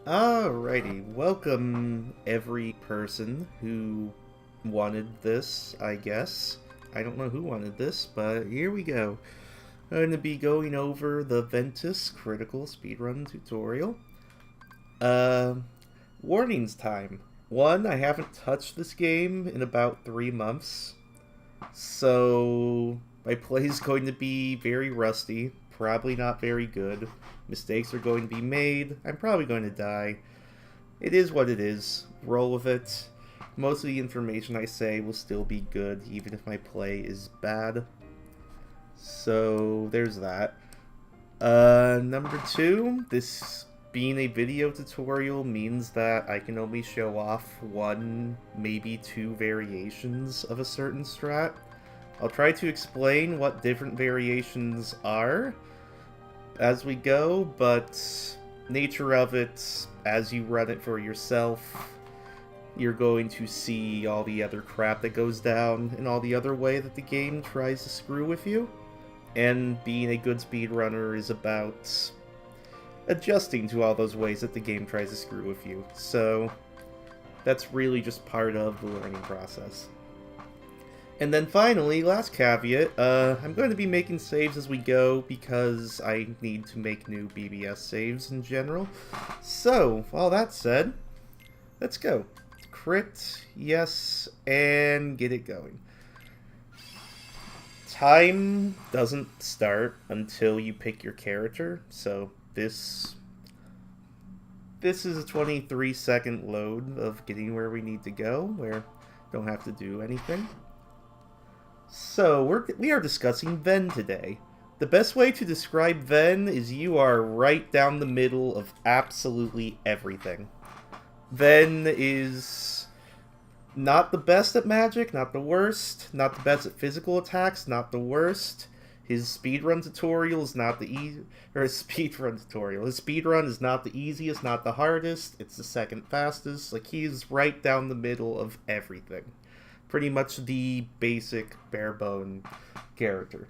Alrighty, welcome every person who wanted this, I guess. I don't know who wanted this, but here we go. I'm going to be going over the Ventus critical speedrun tutorial. Warnings time. One, I haven't touched this game in about 3 months, so my play is going to be very rusty, probably not very good. Mistakes are going to be made. I'm probably going to die. It is what it is. Roll with it. Most of the information I say will still be good, even if my play is bad. So, there's that. Number 2, this being a video tutorial means that I can only show off 1, maybe 2 variations of a certain strat. I'll try to explain what different variations are as we go, but nature of it, as you run it for yourself, you're going to see all the other crap that goes down and all the other way that the game tries to screw with you. And being a good speedrunner is about adjusting to all those ways that the game tries to screw with you. So that's really just part of the learning process. And then finally, last caveat, I'm going to be making saves as we go because I need to make new BBS saves in general. So, all that said, let's go. Crit, yes, and get it going. Time doesn't start until you pick your character, so this is a 23-second load of getting where we need to go, where don't have to do anything. So, we are discussing Ven today. The best way to describe Ven is you are right down the middle of absolutely everything. Ven is not the best at magic, not the worst, not the best at physical attacks, not the worst. His speedrun tutorial is not the His speedrun is not the easiest, not the hardest. It's the second fastest. Like, he's right down the middle of everything. Pretty much the basic bare bone character.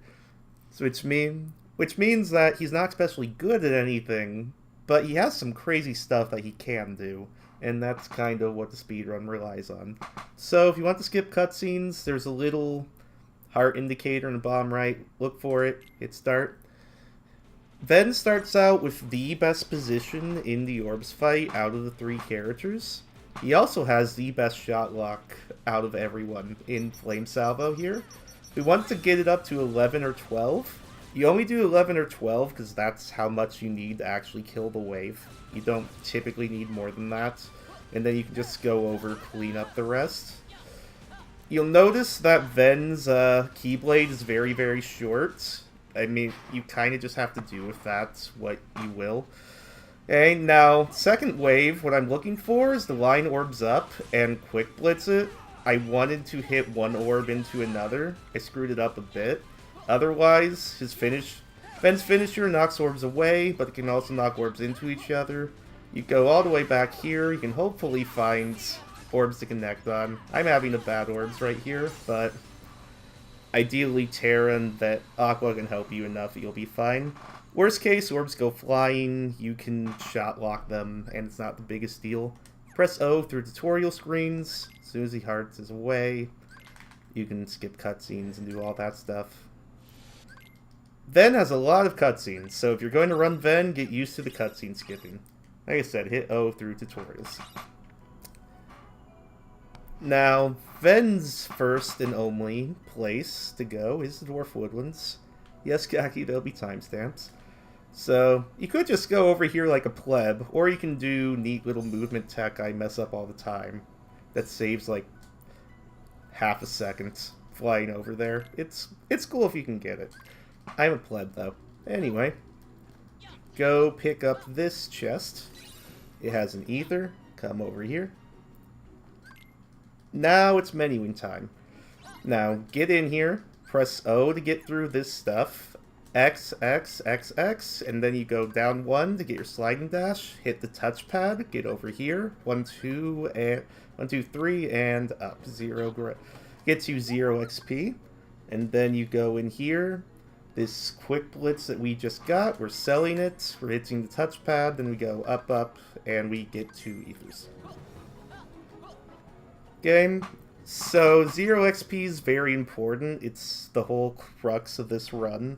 So which means that he's not especially good at anything, but he has some crazy stuff that he can do, and that's kind of what the speedrun relies on. So if you want to skip cutscenes, there's a little heart indicator in the bottom right. Look for it, hit start. Ven starts out with the best position in the Orbs fight out of the 3 characters. He also has the best shot lock out of everyone in Flame Salvo here. We want to get it up to 11 or 12. You only do 11 or 12 because that's how much you need to actually kill the wave. You don't typically need more than that. And then you can just go over, clean up the rest. You'll notice that Ven's Keyblade is very, very short. I mean, you kind of just have to do with that what you will. Okay, now, second wave, what I'm looking for is to line orbs up and quick blitz it. I wanted to hit one orb into another. I screwed it up a bit. Otherwise, Ven's finisher knocks orbs away, but it can also knock orbs into each other. You go all the way back here, you can hopefully find orbs to connect on. I'm having a bad orbs right here, but ideally Terra and that Aqua can help you enough that you'll be fine. Worst case, orbs go flying, you can shot lock them, and it's not the biggest deal. Press O through tutorial screens. As soon as the heart is away, you can skip cutscenes and do all that stuff. Ven has a lot of cutscenes, so if you're going to run Ven, get used to the cutscene skipping. Like I said, hit O through tutorials. Now, Ven's first and only place to go is the Dwarf Woodlands. Yes, Kaki, there'll be timestamps. So, you could just go over here like a pleb, or you can do neat little movement tech I mess up all the time. That saves like half a second flying over there. It's cool if you can get it. I'm a pleb though. Anyway, go pick up this chest. It has an ether. Come over here. Now it's menuing time. Now, get in here. Press O to get through this stuff. X, X, X, X, and then you go down 1 to get your sliding dash. Hit the touchpad, get over here. 1, 2, and 1, 2, 3, and up. 0 gets you 0 XP. And then you go in here. this quick blitz that we just got, we're selling it, we're hitting the touchpad, then we go up, up, and we get 2 ethers. Game. So 0 XP is very important. It's the whole crux of this run.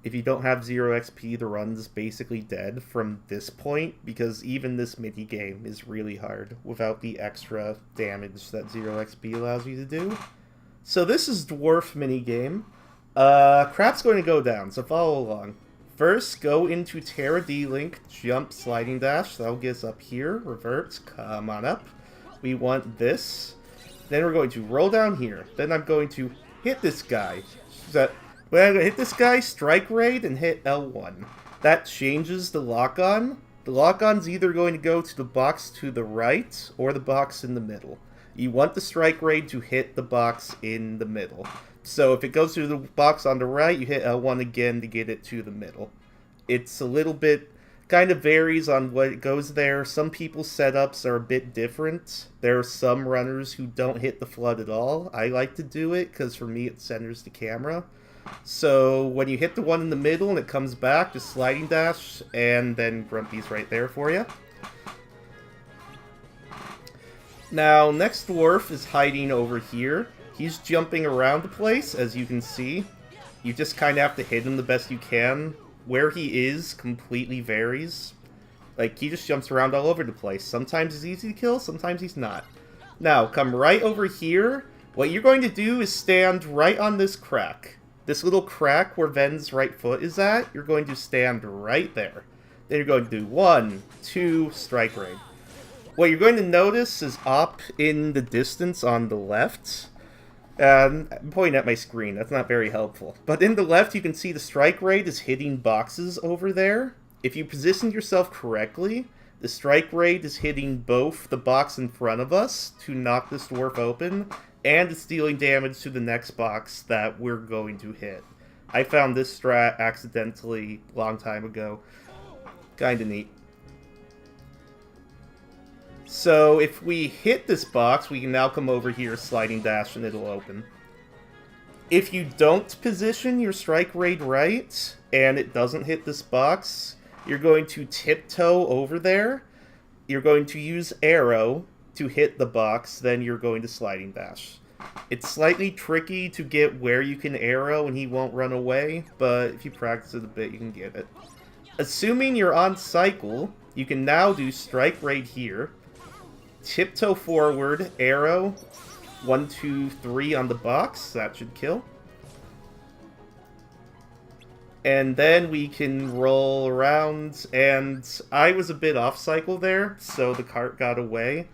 If you don't have 0 XP, the run's basically dead from this point, because even this mini-game is really hard without the extra damage that 0 XP allows you to do. So this is Dwarf minigame. Crap's going to go down, so follow along. First, go into Terra D-Link, jump, sliding dash. That'll get us up here. Revert, come on up. We want this. Then we're going to roll down here. Then I'm going to hit this guy. When I'm going to hit this guy, strike raid, and hit L1. That changes the lock-on. The lock-on's either going to go to the box to the right, or the box in the middle. You want the strike raid to hit the box in the middle. So if it goes to the box on the right, you hit L1 again to get it to the middle. It's a little bit, kind of varies on what goes there. Some people's setups are a bit different. There are some runners who don't hit the flood at all. I like to do it because for me it centers the camera. So when you hit the one in the middle and it comes back, just sliding dash, and then Grumpy's right there for you. Now, next dwarf is hiding over here. He's jumping around the place, as you can see. You just kind of have to hit him the best you can. Where he is completely varies. Like, he just jumps around all over the place. Sometimes he's easy to kill, sometimes he's not. Now, come right over here. What you're going to do is stand right on this crack. This little crack where Ven's right foot is at, you're going to stand right there. Then you're going to do 1, 2, strike raid. What you're going to notice is up in the distance on the left. I'm pointing at my screen, that's not very helpful. But in the left, you can see the strike raid is hitting boxes over there. If you position yourself correctly, the strike raid is hitting both the box in front of us to knock this dwarf open, and it's dealing damage to the next box that we're going to hit. I found this strat accidentally a long time ago. Kinda neat. So if we hit this box, we can now come over here, sliding dash, and it'll open. If you don't position your strike raid right, and it doesn't hit this box, you're going to tiptoe over there. You're going to use arrow to hit the box, then you're going to sliding dash. It's slightly tricky to get where you can arrow and he won't run away, but if you practice it a bit, you can get it. Assuming you're on cycle, you can now do strike raid here. Tiptoe forward, arrow, 1, 2, 3 on the box, that should kill. And then we can roll around, and I was a bit off cycle there, so the cart got away.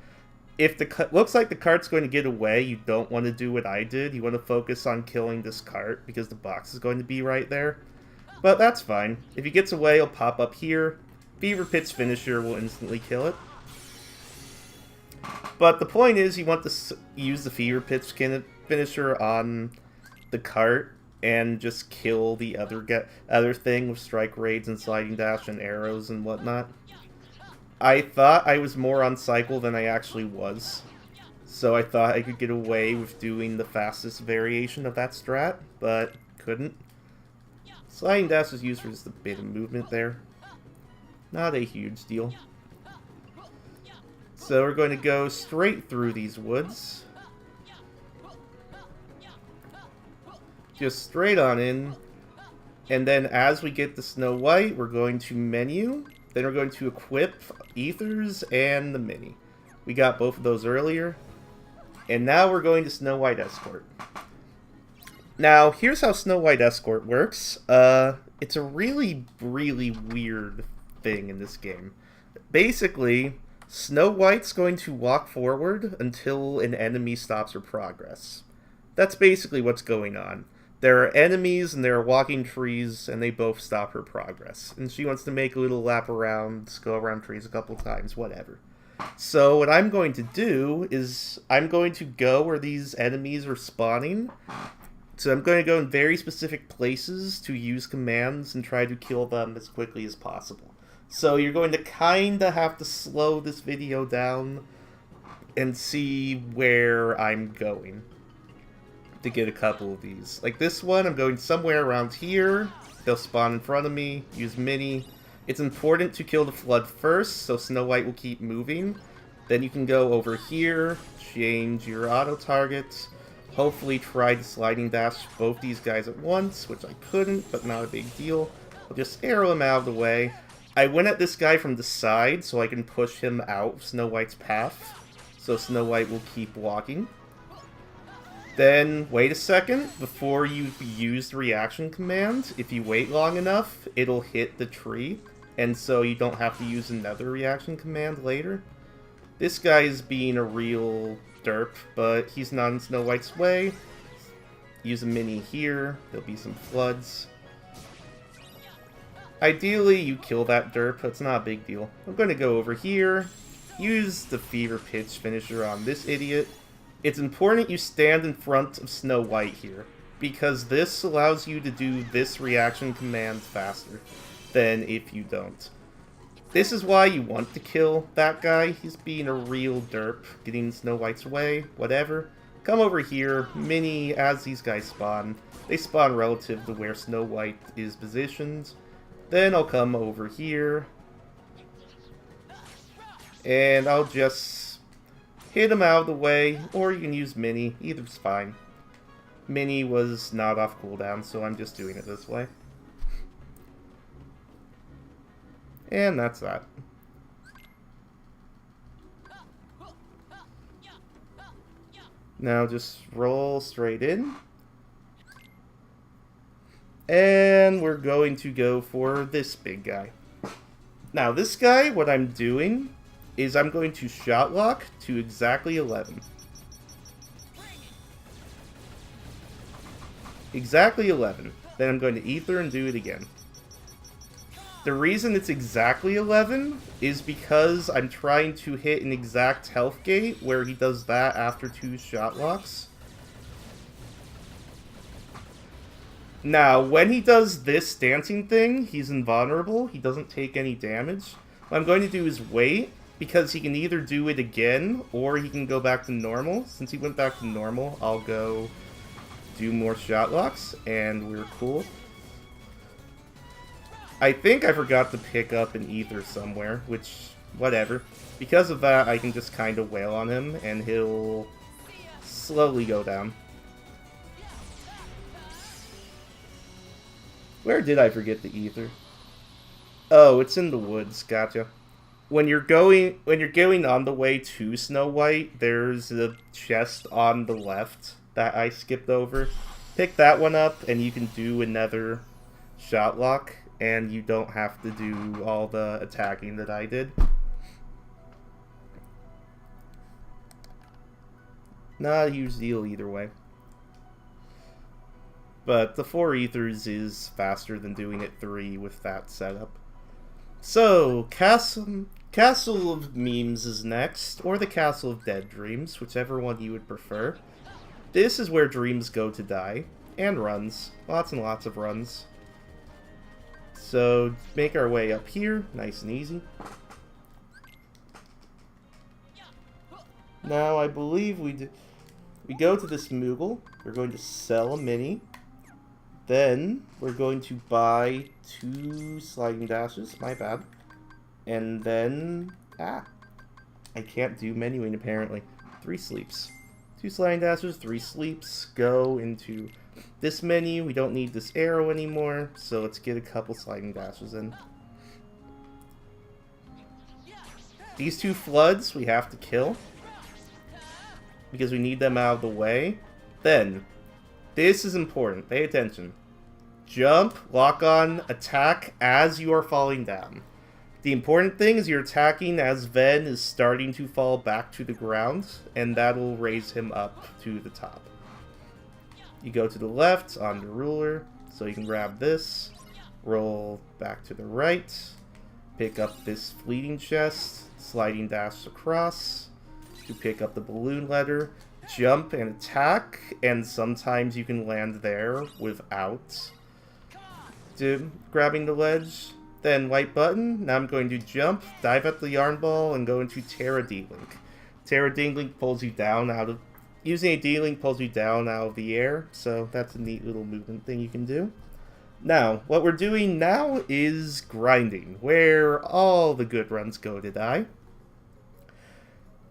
If the looks like the cart's going to get away, you don't want to do what I did. You want to focus on killing this cart, because the box is going to be right there. But that's fine. If he gets away, he'll pop up here. Fever Pitch Finisher will instantly kill it. But the point is, you want to use the Fever Pitch Finisher on the cart and just kill the other thing with strike raids and sliding dash and arrows and whatnot. I thought I was more on cycle than I actually was, so I thought I could get away with doing the fastest variation of that strat, but couldn't. Sliding dash is used for just a bit of movement there. Not a huge deal. So we're going to go straight through these woods. Just straight on in. And then as we get the Snow White, we're going to menu. Then we're going to equip Ethers and the Mini. We got both of those earlier. And now we're going to Snow White Escort. Now, here's how Snow White Escort works. It's a really, really weird thing in this game. Basically, Snow White's going to walk forward until an enemy stops her progress. That's basically what's going on. There are enemies and there are walking trees, and they both stop her progress. And she wants to make a little lap around, go around trees a couple times, whatever. So what I'm going to do is I'm going to go where these enemies are spawning. So I'm going to go in very specific places to use commands and try to kill them as quickly as possible. So you're going to kind of have to slow this video down and see where I'm going. to get a couple of these. Like this one, I'm going somewhere around here. They'll spawn in front of me, use mini. It's important to kill the flood first, so Snow White will keep moving. Then you can go over here, change your auto targets. Hopefully try to sliding dash both these guys at once, which I couldn't, but not a big deal. I'll just arrow him out of the way. I went at this guy from the side so I can push him out of Snow White's path, so Snow White will keep walking. Then, wait a second, before you use the reaction command, if you wait long enough, it'll hit the tree, and so you don't have to use another reaction command later. This guy is being a real derp, but he's not in Snow White's way. Use a mini here, there'll be some floods. Ideally, you kill that derp, it's not a big deal. I'm going to go over here, use the Fever Pitch finisher on this idiot. It's important you stand in front of Snow White here, because this allows you to do this reaction command faster than if you don't. This is why you want to kill that guy. He's being a real derp, getting in Snow White's way, whatever. Come over here, mini as these guys spawn. They spawn relative to where Snow White is positioned. Then I'll come over here, and I'll just hit him out of the way, or you can use mini, either's fine. Mini was not off cooldown, so I'm just doing it this way. And that's that. Now just roll straight in. And we're going to go for this big guy. Now this guy, what I'm doing is I'm going to shot lock to exactly 11. Exactly 11. Then I'm going to ether and do it again. The reason it's exactly 11 is because I'm trying to hit an exact health gate where he does that after 2 shot locks. Now, when he does this dancing thing, he's invulnerable. He doesn't take any damage. What I'm going to do is wait, because he can either do it again, or he can go back to normal. Since he went back to normal, I'll go do more shot locks, and we're cool. I think I forgot to pick up an ether somewhere, which, whatever. Because of that, I can just kind of wail on him, and he'll slowly go down. Where did I forget the ether? Oh, it's in the woods. Gotcha. When you're going on the way to Snow White, there's a chest on the left that I skipped over. Pick that one up, and you can do another shot lock, and you don't have to do all the attacking that I did. Not a huge deal either way. But the 4 ethers is faster than doing it 3 with that setup. So, Castle of Memes is next, or the Castle of Dead Dreams, whichever one you would prefer. This is where dreams go to die, and runs. Lots and lots of runs. So, make our way up here, nice and easy. Now, I believe we go to this Moogle, we're going to sell a mini. Then, we're going to buy 2 sliding dashes, my bad. And then, I can't do menuing apparently. 3 sleeps. 2 sliding dashes, 3 sleeps, go into this menu. We don't need this arrow anymore, so let's get a couple sliding dashes in. These 2 floods we have to kill, because we need them out of the way. Then, this is important. Pay attention. Jump, lock on, attack as you are falling down. The important thing is you're attacking as Ven is starting to fall back to the ground, and that'll raise him up to the top. You go to the left on the ruler, so you can grab this, roll back to the right, pick up this fleeting chest, sliding dash across, to pick up the balloon letter, jump and attack, and sometimes you can land there without grabbing the ledge. Then white button, now I'm going to jump, dive at the yarn ball, and go into Terra Dingling. Terra Dingling pulls you down out of using a D-Link pulls you down out of the air, so that's a neat little movement thing you can do. Now, what we're doing now is grinding, where all the good runs go to die.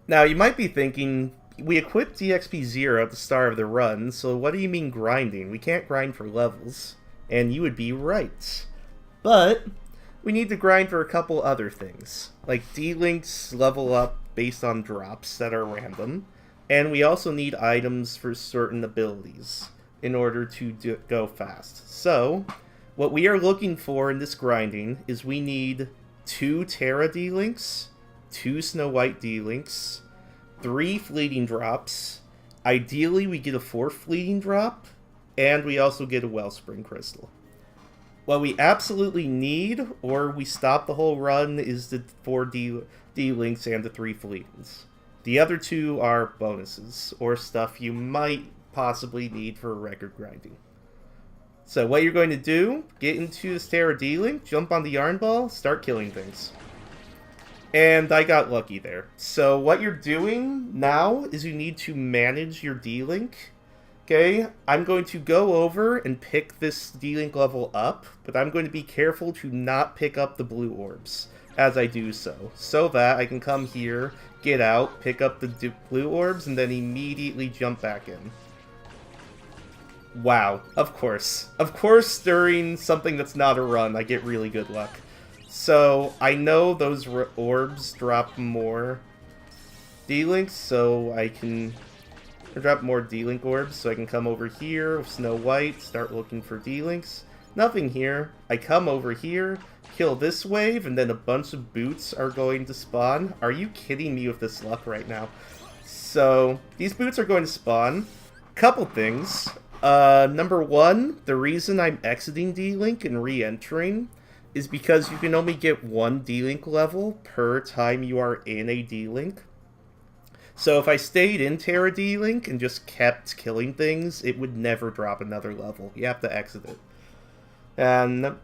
Now, you might be thinking, we equipped DXP 0 at the start of the run, so what do you mean grinding? We can't grind for levels. And you would be right. But we need to grind for a couple other things, like D-Links level up based on drops that are random, and we also need items for certain abilities in order to go fast. So, what we are looking for in this grinding is we need 2 Terra D-Links, 2 Snow White D-Links, 3 fleeting drops, ideally we get a 4th fleeting drop, and we also get a Wellspring Crystal. What we absolutely need, or we stop the whole run, is the 4 D-Links and the 3 fleetings. The other 2 are bonuses, or stuff you might possibly need for record grinding. So what you're going to do, get into this Terra D-Link, jump on the Yarn Ball, start killing things. And I got lucky there. So what you're doing now is you need to manage your D-Link. Okay, I'm going to go over and pick this D-Link level up, but I'm going to be careful to not pick up the blue orbs as I do so that I can come here, get out, pick up the blue orbs, and then immediately jump back in. Wow, of course. Of course, during something that's not a run, I get really good luck. So, I know those orbs drop more D-Links, so I can drop more D-Link orbs, so I can come over here with Snow White, start looking for D-Links. Nothing here. I come over here, kill this wave, and then a bunch of boots are going to spawn. Are you kidding me with this luck right now? So, these boots are going to spawn. Couple things. Number one, the reason I'm exiting D-Link and re-entering is because you can only get 1 D-Link level per time you are in a D-Link. So if I stayed in Terra D-Link and just kept killing things, it would never drop another level. You have to exit it. And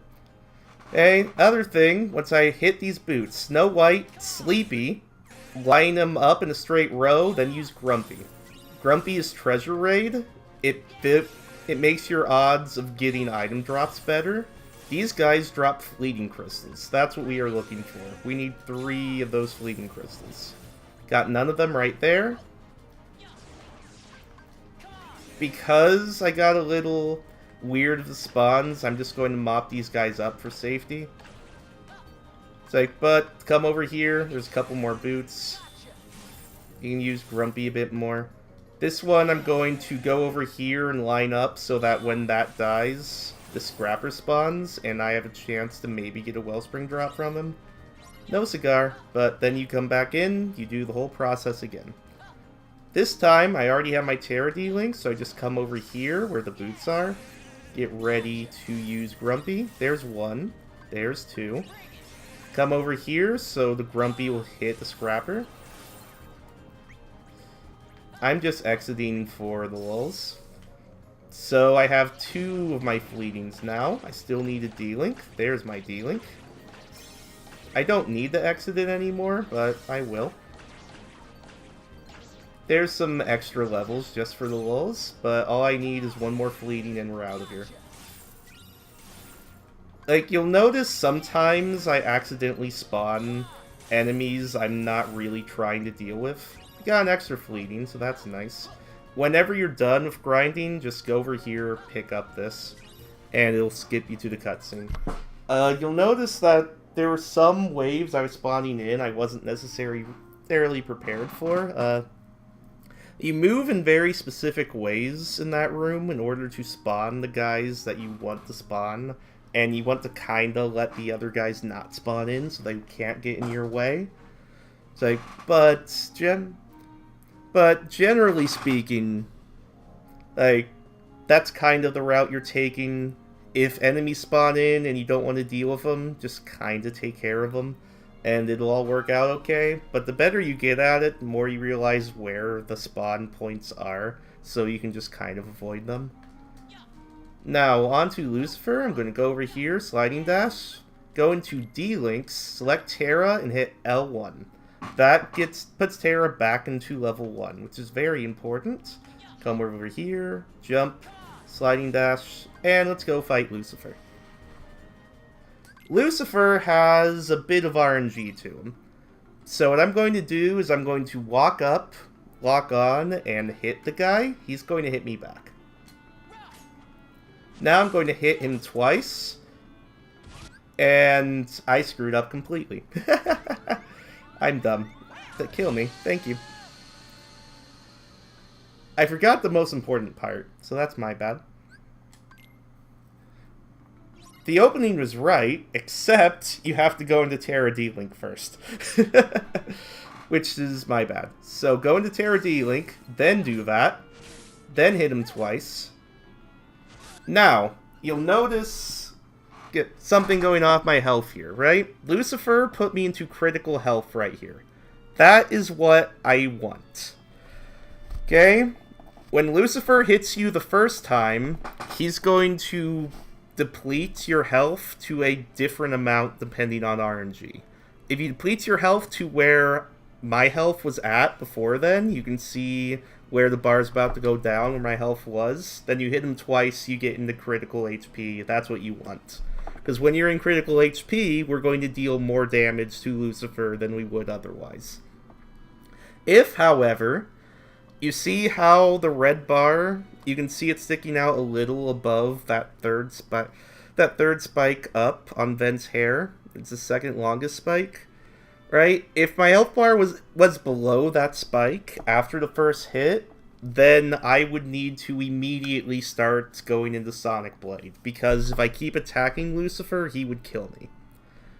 other thing, once I hit these boots, Snow White, Sleepy, line them up in a straight row, then use Grumpy. Grumpy is Treasure Raid. It makes your odds of getting item drops better. These guys drop fleeting crystals. That's what we are looking for. We need 3 of those fleeting crystals. Got none of them right there. Because I got a little weird with the spawns, I'm just going to mop these guys up for safety. It's like, but come over here. There's a couple more boots. You can use Grumpy a bit more. This one I'm going to go over here and line up so that when that dies, the Scrapper spawns, and I have a chance to maybe get a Wellspring drop from him. No cigar, but then you come back in, you do the whole process again. This time, I already have my Terra D-Link, so I just come over here where the boots are, get ready to use Grumpy. There's 1, there's 2. Come over here so the Grumpy will hit the Scrapper. I'm just exiting for the lulz. So I have 2 of my fleetings now. I still need a D-Link. There's my D-Link. I don't need to exit it anymore, but I will. There's some extra levels just for the lulz, but all I need is 1 more fleeting and we're out of here. Like, you'll notice sometimes I accidentally spawn enemies I'm not really trying to deal with. I got an extra fleeting, so that's nice. Whenever you're done with grinding, just go over here, pick up this, and it'll skip you to the cutscene. You'll notice that there were some waves I was spawning in I wasn't necessarily prepared for. You move in very specific ways in that room in order to spawn the guys that you want to spawn, and you want to kinda let the other guys not spawn in so they can't get in your way. It's like, but generally speaking, like, that's kind of the route you're taking. If enemies spawn in and you don't want to deal with them, just kind of take care of them, and it'll all work out okay. But the better you get at it, the more you realize where the spawn points are, so you can just kind of avoid them. Now, on to Lucifer. I'm going to go over here, sliding dash, go into D-Links, select Terra, and hit L1. That puts Terra back into level 1, which is very important. Come over here, jump, sliding dash, and let's go fight Lucifer. Lucifer has a bit of RNG to him. So what I'm going to do is I'm going to walk up, lock on, and hit the guy. He's going to hit me back. Now I'm going to hit him twice. And I screwed up completely. I'm dumb. Kill me. Thank you. I forgot the most important part, so that's my bad. The opening was right, except you have to go into Terra D-Link first. Which is my bad. So go into Terra D-Link, then do that, then hit him twice. Now, you'll notice get something going off my health here, right? Lucifer put me into critical health right here. That is what I want. Okay? When Lucifer hits you the first time, he's going to deplete your health to a different amount depending on RNG. If he depletes your health to where my health was at before then, you can see where the bar's about to go down, where my health was. Then you hit him twice, you get into critical HP. That's what you want. Because when you're in critical HP, we're going to deal more damage to Lucifer than we would otherwise. If, however, you see how the red bar, you can see it sticking out a little above that third spike up on Vent's hair. It's the second longest spike, right? If my health bar was below that spike after the first hit, then I would need to immediately start going into Sonic Blade, because if I keep attacking Lucifer, he would kill me.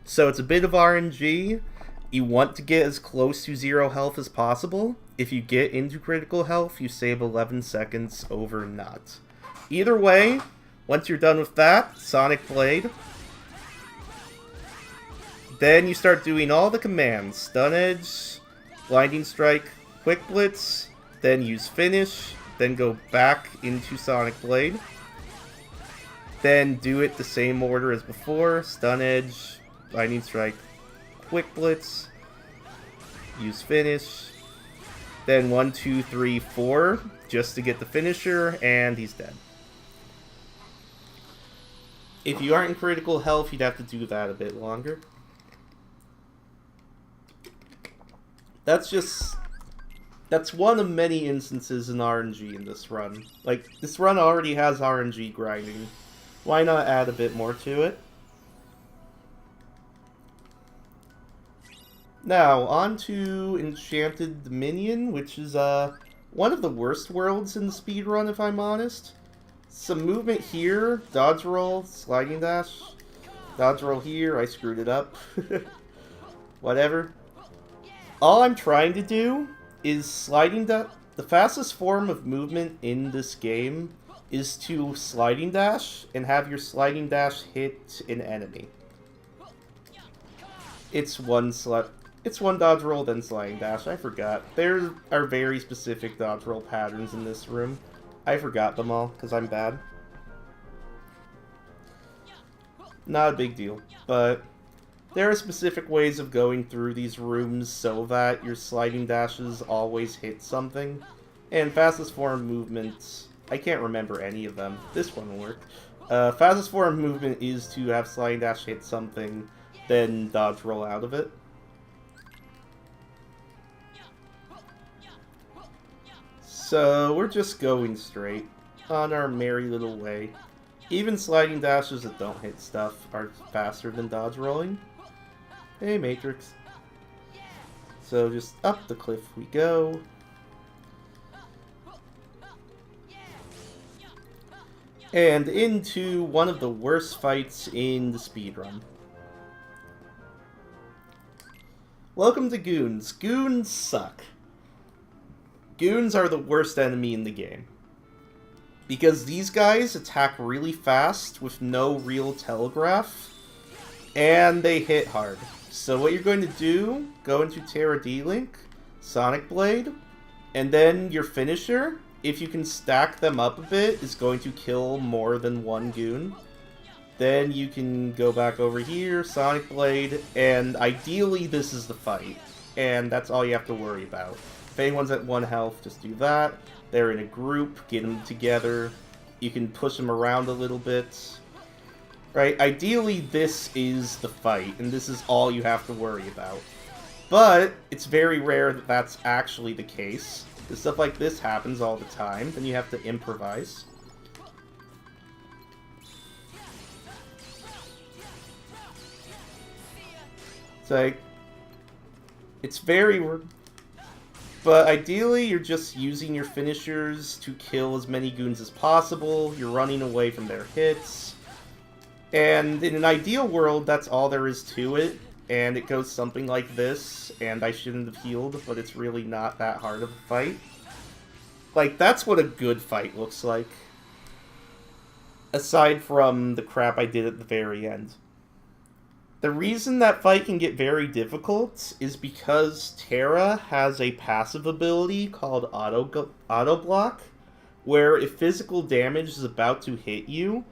So it's a bit of RNG. You want to get as close to 0 health as possible. If you get into critical health, you save 11 seconds over not. Either way, once you're done with that, Sonic Blade, then you start doing all the commands. Stun Edge, Blinding Strike, Quick Blitz, then use Finish, then go back into Sonic Blade. Then do it the same order as before. Stun Edge, Blinding Strike, Quick Blitz, use Finish, then 1, 2, 3, 4, just to get the finisher, and he's dead. If you aren't in critical health, you'd have to do that a bit longer. That's one of many instances in RNG in this run. Like, this run already has RNG grinding. Why not add a bit more to it? Now, on to Enchanted Dominion, which is one of the worst worlds in the speedrun, if I'm honest. Some movement here, dodge roll, sliding dash, dodge roll here, I screwed it up. Whatever. All I'm trying to do is sliding dash. The fastest form of movement in this game is to sliding dash and have your sliding dash hit an enemy. It's one dodge roll, then sliding dash. I forgot. There are very specific dodge roll patterns in this room. I forgot them all, because I'm bad. Not a big deal, but there are specific ways of going through these rooms so that your sliding dashes always hit something. And fastest form movements, I can't remember any of them. This one will work. Fastest form movement is to have sliding dash hit something, then dodge roll out of it. So we're just going straight on our merry little way. Even sliding dashes that don't hit stuff are faster than dodge rolling. Hey, Matrix. So just up the cliff we go. And into one of the worst fights in the speedrun. Welcome to Goons. Goons suck. Goons are the worst enemy in the game. Because these guys attack really fast with no real telegraph. And they hit hard. So what you're going to do, go into Terra D-Link, Sonic Blade, and then your finisher, if you can stack them up a bit, is going to kill more than one goon. Then you can go back over here, Sonic Blade, and ideally this is the fight. and that's all you have to worry about. If anyone's at 1 health, just do that. They're in a group, get them together. You can push them around a little bit. Right? Ideally, this is the fight, and this is all you have to worry about. But it's very rare that that's actually the case. Because stuff like this happens all the time, then you have to improvise. It's like, it's very... But ideally, you're just using your finishers to kill as many goons as possible. You're running away from their hits. And in an ideal world, that's all there is to it. And it goes something like this, and I shouldn't have healed, but it's really not that hard of a fight. Like, that's what a good fight looks like. Aside from the crap I did at the very end. The reason that fight can get very difficult is because Terra has a passive ability called Auto Block, where if physical damage is about to hit you,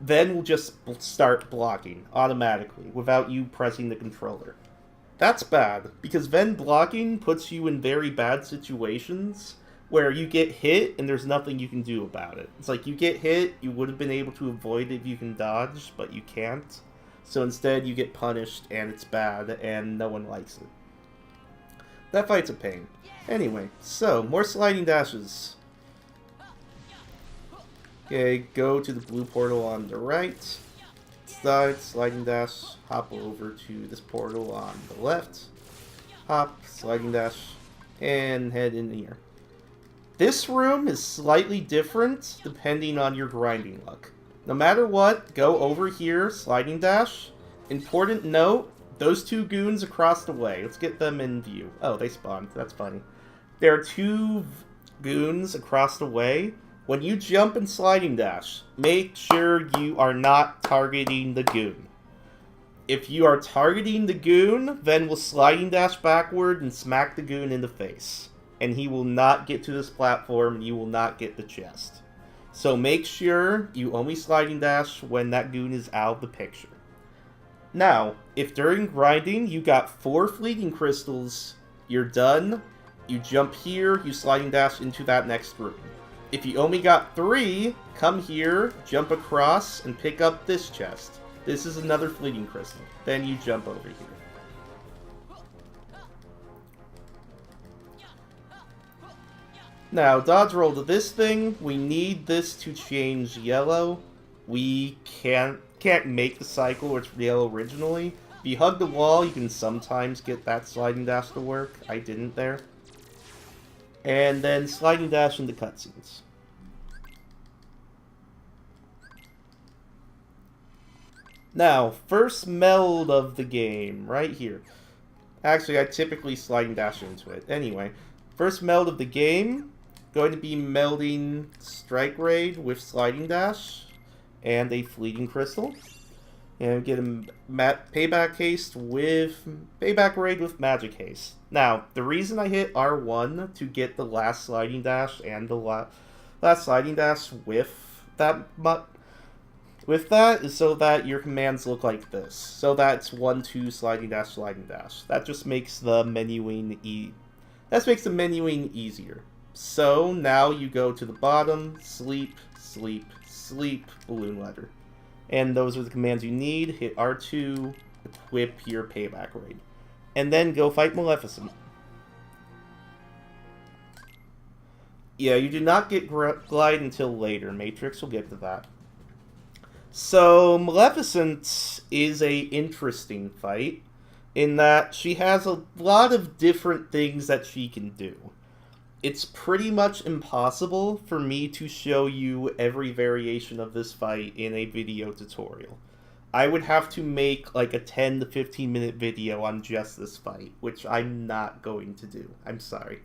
then we'll just start blocking automatically without you pressing the controller. That's bad, because then blocking puts you in very bad situations where you get hit and there's nothing you can do about it. It's like you get hit, you would have been able to avoid it if you can dodge, but you can't. So instead you get punished and it's bad and no one likes it. That fight's a pain. Anyway, so more sliding dashes. Okay, go to the blue portal on the right. Side, sliding dash, hop over to this portal on the left. Hop, sliding dash, and head in here. This room is slightly different depending on your grinding luck. No matter what, go over here, sliding dash. Important note, those 2 goons across the way. Let's get them in view. Oh, they spawned. That's funny. There are 2 goons across the way. When you jump and sliding dash, make sure you are not targeting the goon. If you are targeting the goon, then we'll sliding dash backward and smack the goon in the face. And he will not get to this platform, and you will not get the chest. So make sure you only sliding dash when that goon is out of the picture. Now, if during grinding you got 4 fleeting crystals, you're done. You jump here, you sliding dash into that next room. If you only got 3, come here, jump across, and pick up this chest. This is another fleeting crystal. Then you jump over here. Now, dodge roll to this thing. We need this to change yellow. We can't make the cycle where it's yellow originally. If you hug the wall, you can sometimes get that sliding dash to work. I didn't there. And then sliding dash into cutscenes. Now, first meld of the game, right here. Actually, I typically sliding dash into it. Anyway, first meld of the game, going to be melding Strike Raid with sliding dash and a fleeting crystal. And get a payback raid with magic haste. Now, the reason I hit R1 to get the last sliding dash and the last sliding dash with that is so that your commands look like this. So that's 1, 2, sliding dash, sliding dash. That just makes the menuing easier. So now you go to the bottom, sleep, sleep, sleep, balloon letter. And those are the commands you need. Hit R2, equip your payback raid. And then go fight Maleficent. Yeah, you do not get glide until later. Matrix will get to that. So, Maleficent is a interesting fight in that she has a lot of different things that she can do. It's pretty much impossible for me to show you every variation of this fight in a video tutorial. I would have to make like a 10 to 15 minute video on just this fight, which I'm not going to do. I'm sorry.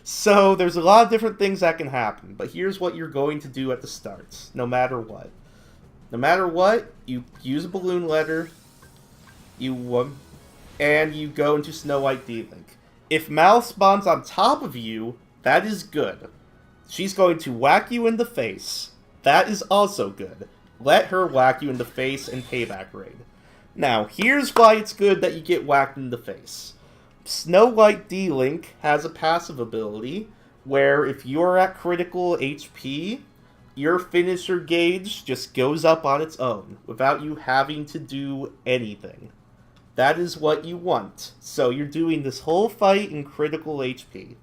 So there's a lot of different things that can happen, but here's what you're going to do at the start, no matter what. No matter what, you use a balloon letter, and you go into Snow White D-Link. If Mal spawns on top of you, that is good. She's going to whack you in the face. That is also good. Let her whack you in the face and payback raid. Now, here's why it's good that you get whacked in the face. Snow White D-Link has a passive ability where if you're at critical HP, your finisher gauge just goes up on its own without you having to do anything. That is what you want. So you're doing this whole fight in critical HP.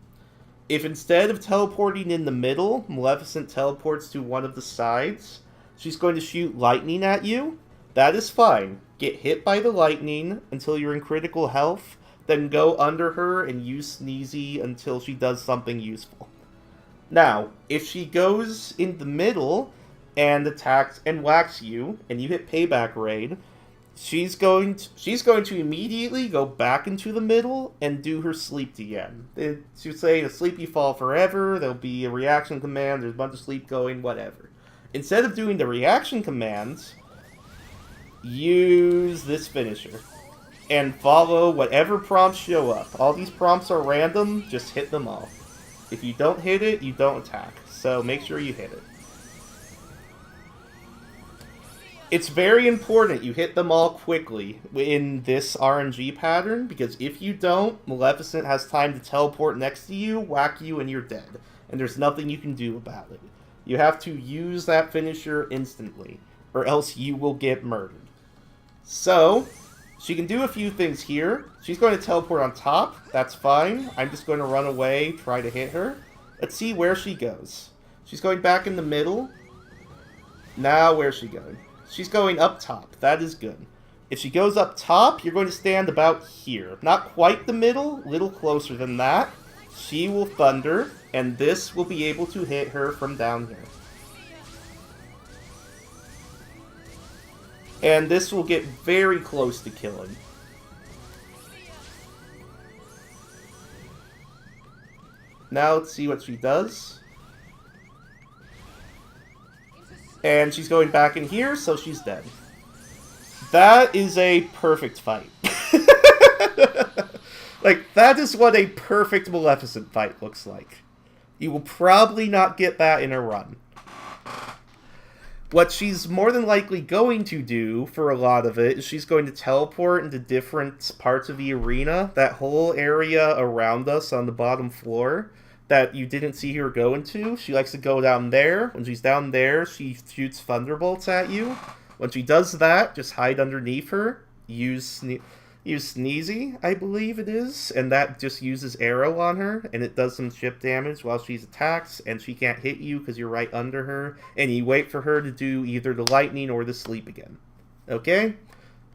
If instead of teleporting in the middle, Maleficent teleports to one of the sides, she's going to shoot lightning at you. That is fine. Get hit by the lightning until you're in critical health, then go under her and use Sneezy until she does something useful. Now, if she goes in the middle and attacks and whacks you, and you hit Payback Raid, she's going to immediately go back into the middle and do her sleep again. She'll say, "The sleep you fall forever," there'll be a reaction command, there's a bunch of sleep going, whatever. Instead of doing the reaction commands, use this finisher. And follow whatever prompts show up. All these prompts are random, just hit them all. If you don't hit it, you don't attack. So make sure you hit it. It's very important you hit them all quickly in this RNG pattern, because if you don't, Maleficent has time to teleport next to you, whack you, and you're dead. And there's nothing you can do about it. You have to use that finisher instantly, or else you will get murdered. So, she can do a few things here. She's going to teleport on top. That's fine. I'm just going to run away, try to hit her. Let's see where she goes. She's going back in the middle. Now, where's she going? She's going up top. That is good. If she goes up top, you're going to stand about here. Not quite the middle, a little closer than that. She will thunder, and this will be able to hit her from down here. And this will get very close to killing. Now let's see what she does. And she's going back in here, so she's dead. That is a perfect fight. Like, that is what a perfect Maleficent fight looks like. You will probably not get that in a run. What she's more than likely going to do for a lot of it is she's going to teleport into different parts of the arena. That whole area around us on the bottom floor that you didn't see her go into, she likes to go down there. When she's down there, she shoots thunderbolts at you. When she does that, just hide underneath her. Use Sneezy, I believe it is, and that just uses arrow on her, and it does some chip damage while she's attacks, and she can't hit you because you're right under her, and you wait for her to do either the lightning or the sleep again. Okay?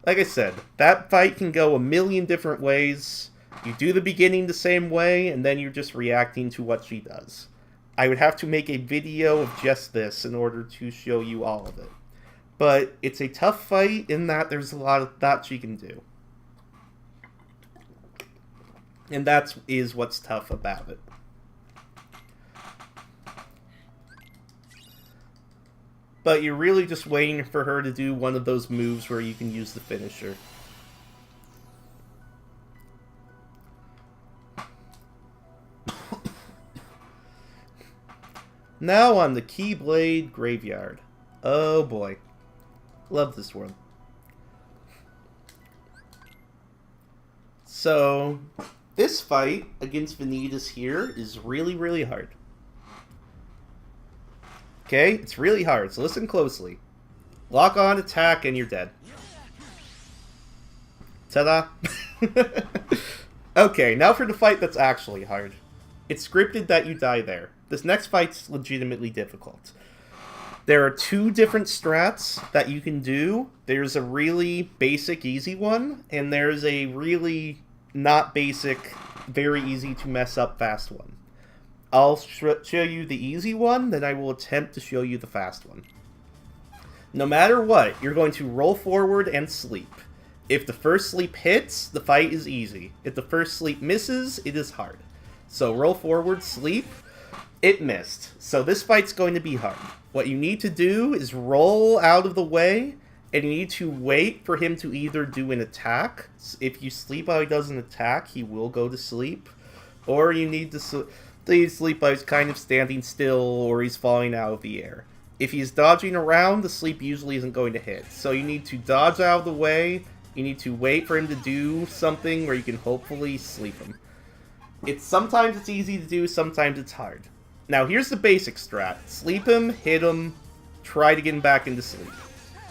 Like I said, that fight can go a million different ways. You do the beginning the same way, and then you're just reacting to what she does. I would have to make a video of just this in order to show you all of it. But it's a tough fight in that there's a lot of that she can do. And that is what's tough about it. But you're really just waiting for her to do one of those moves where you can use the finisher. Now on the Keyblade Graveyard. Oh boy. Love this one. So, this fight against Vanitas here is really, really hard. Okay, it's really hard, so listen closely. Lock on, attack, and you're dead. Ta-da! Okay, now for the fight that's actually hard. It's scripted that you die there. This next fight's legitimately difficult. There are two different strats that you can do. There's a really basic, easy one, and there's a really not basic, very easy to mess up fast one. I'll show you the easy one, then I will attempt to show you the fast one. No matter what, you're going to roll forward and sleep. If the first sleep hits, the fight is easy. If the first sleep misses, it is hard. So roll forward, sleep. It missed. So this fight's going to be hard. What you need to do is roll out of the way, and you need to wait for him to either do an attack. If you sleep while he does an attack, he will go to sleep. Or you need to sleep while he's kind of standing still, or he's falling out of the air. If he's dodging around, the sleep usually isn't going to hit. So you need to dodge out of the way, You need to wait for him to do something where you can hopefully sleep him. Sometimes it's easy to do, sometimes it's hard. Now here's the basic strat. Sleep him, hit him, try to get him back into sleep.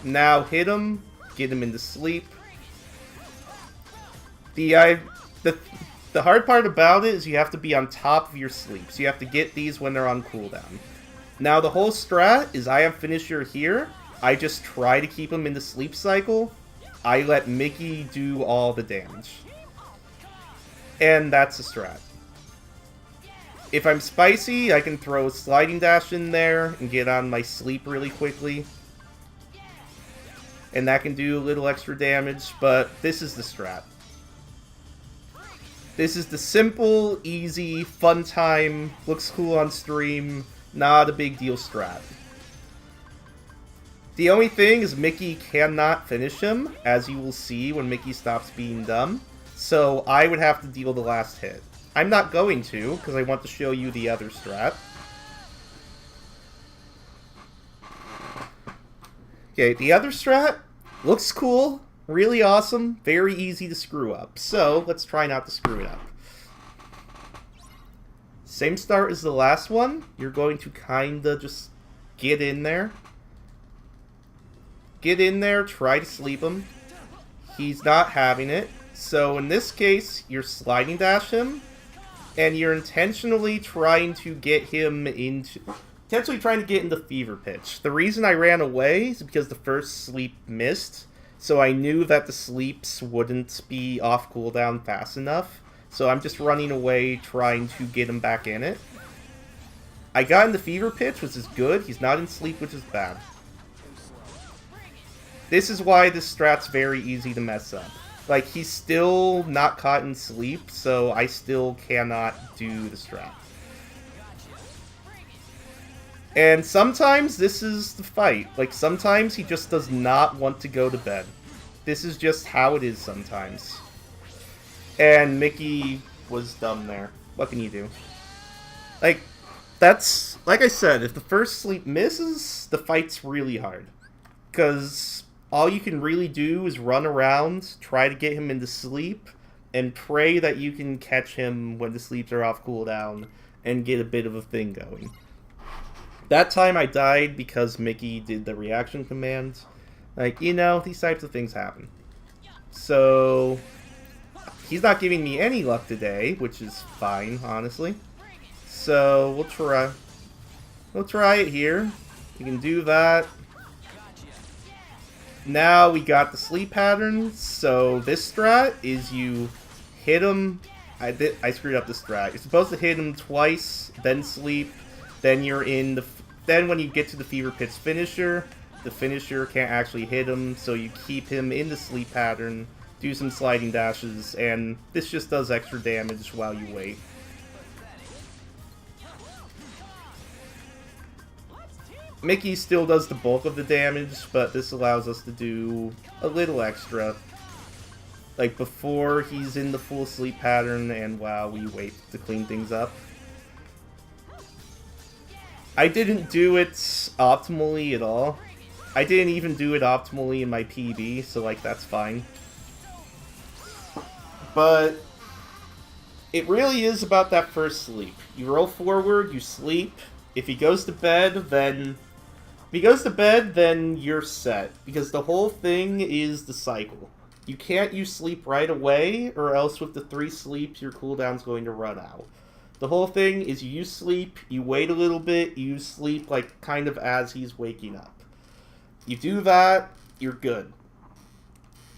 Now hit him, get him into sleep. The hard part about it is you have to be on top of your sleep. So you have to get these when they're on cooldown. Now the whole strat is I have finisher here. I just try to keep him in the sleep cycle. I let Mickey do all the damage. And that's the strat. If I'm spicy, I can throw a sliding dash in there and get on my sleep really quickly. And that can do a little extra damage, but this is the strat. This is the simple, easy, fun time, looks cool on stream, not a big deal strat. The only thing is Mickey cannot finish him, as you will see when Mickey stops being dumb. So I would have to deal the last hit. I'm not going to, because I want to show you the other strat. Okay, the other strat looks cool, really awesome, very easy to screw up. So let's try not to screw it up. Same start as the last one. You're going to kinda just get in there. Get in there, try to sleep him. He's not having it. So in this case, you're sliding dash him, and you're intentionally trying to get him into... Intentionally trying to get into fever pitch. The reason I ran away is because the first sleep missed, so I knew that the sleeps wouldn't be off cooldown fast enough. So I'm just running away, trying to get him back in it. I got into fever pitch, which is good. He's not in sleep, which is bad. This is why this strat's very easy to mess up. Like, he's still not caught in sleep, so I still cannot do the strat. And sometimes this is the fight. Like, sometimes he just does not want to go to bed. This is just how it is sometimes. And Mickey was dumb there. What can you do? Like, that's... Like I said, if the first sleep misses, the fight's really hard. Because all you can really do is run around, try to get him into sleep, and pray that you can catch him when the sleeps are off cooldown and get a bit of a thing going. That time I died because Mickey did the reaction command. Like, you know, these types of things happen. So, he's not giving me any luck today, which is fine, honestly. So, we'll try. We'll try it here. We can do that. Now we got the sleep pattern. So, this strat is you hit him. I screwed up the strat. You're supposed to hit him twice, then sleep. Then you're in the... Then when you get to the Fever Pitch finisher, the finisher can't actually hit him, so you keep him in the sleep pattern, do some sliding dashes, and this just does extra damage while you wait. Mickey still does the bulk of the damage, but this allows us to do a little extra. Like before he's in the full sleep pattern and while we wait to clean things up. I didn't do it optimally at all. I didn't even do it optimally in my PB, so like that's fine. But it really is about that first sleep. You roll forward, you sleep. If he goes to bed, then you're set. Because the whole thing is the cycle. You can't use sleep right away, or else with the 3 sleeps, your cooldown's going to run out. The whole thing is you use sleep, you wait a little bit, you use sleep like kind of as he's waking up. You do that, you're good.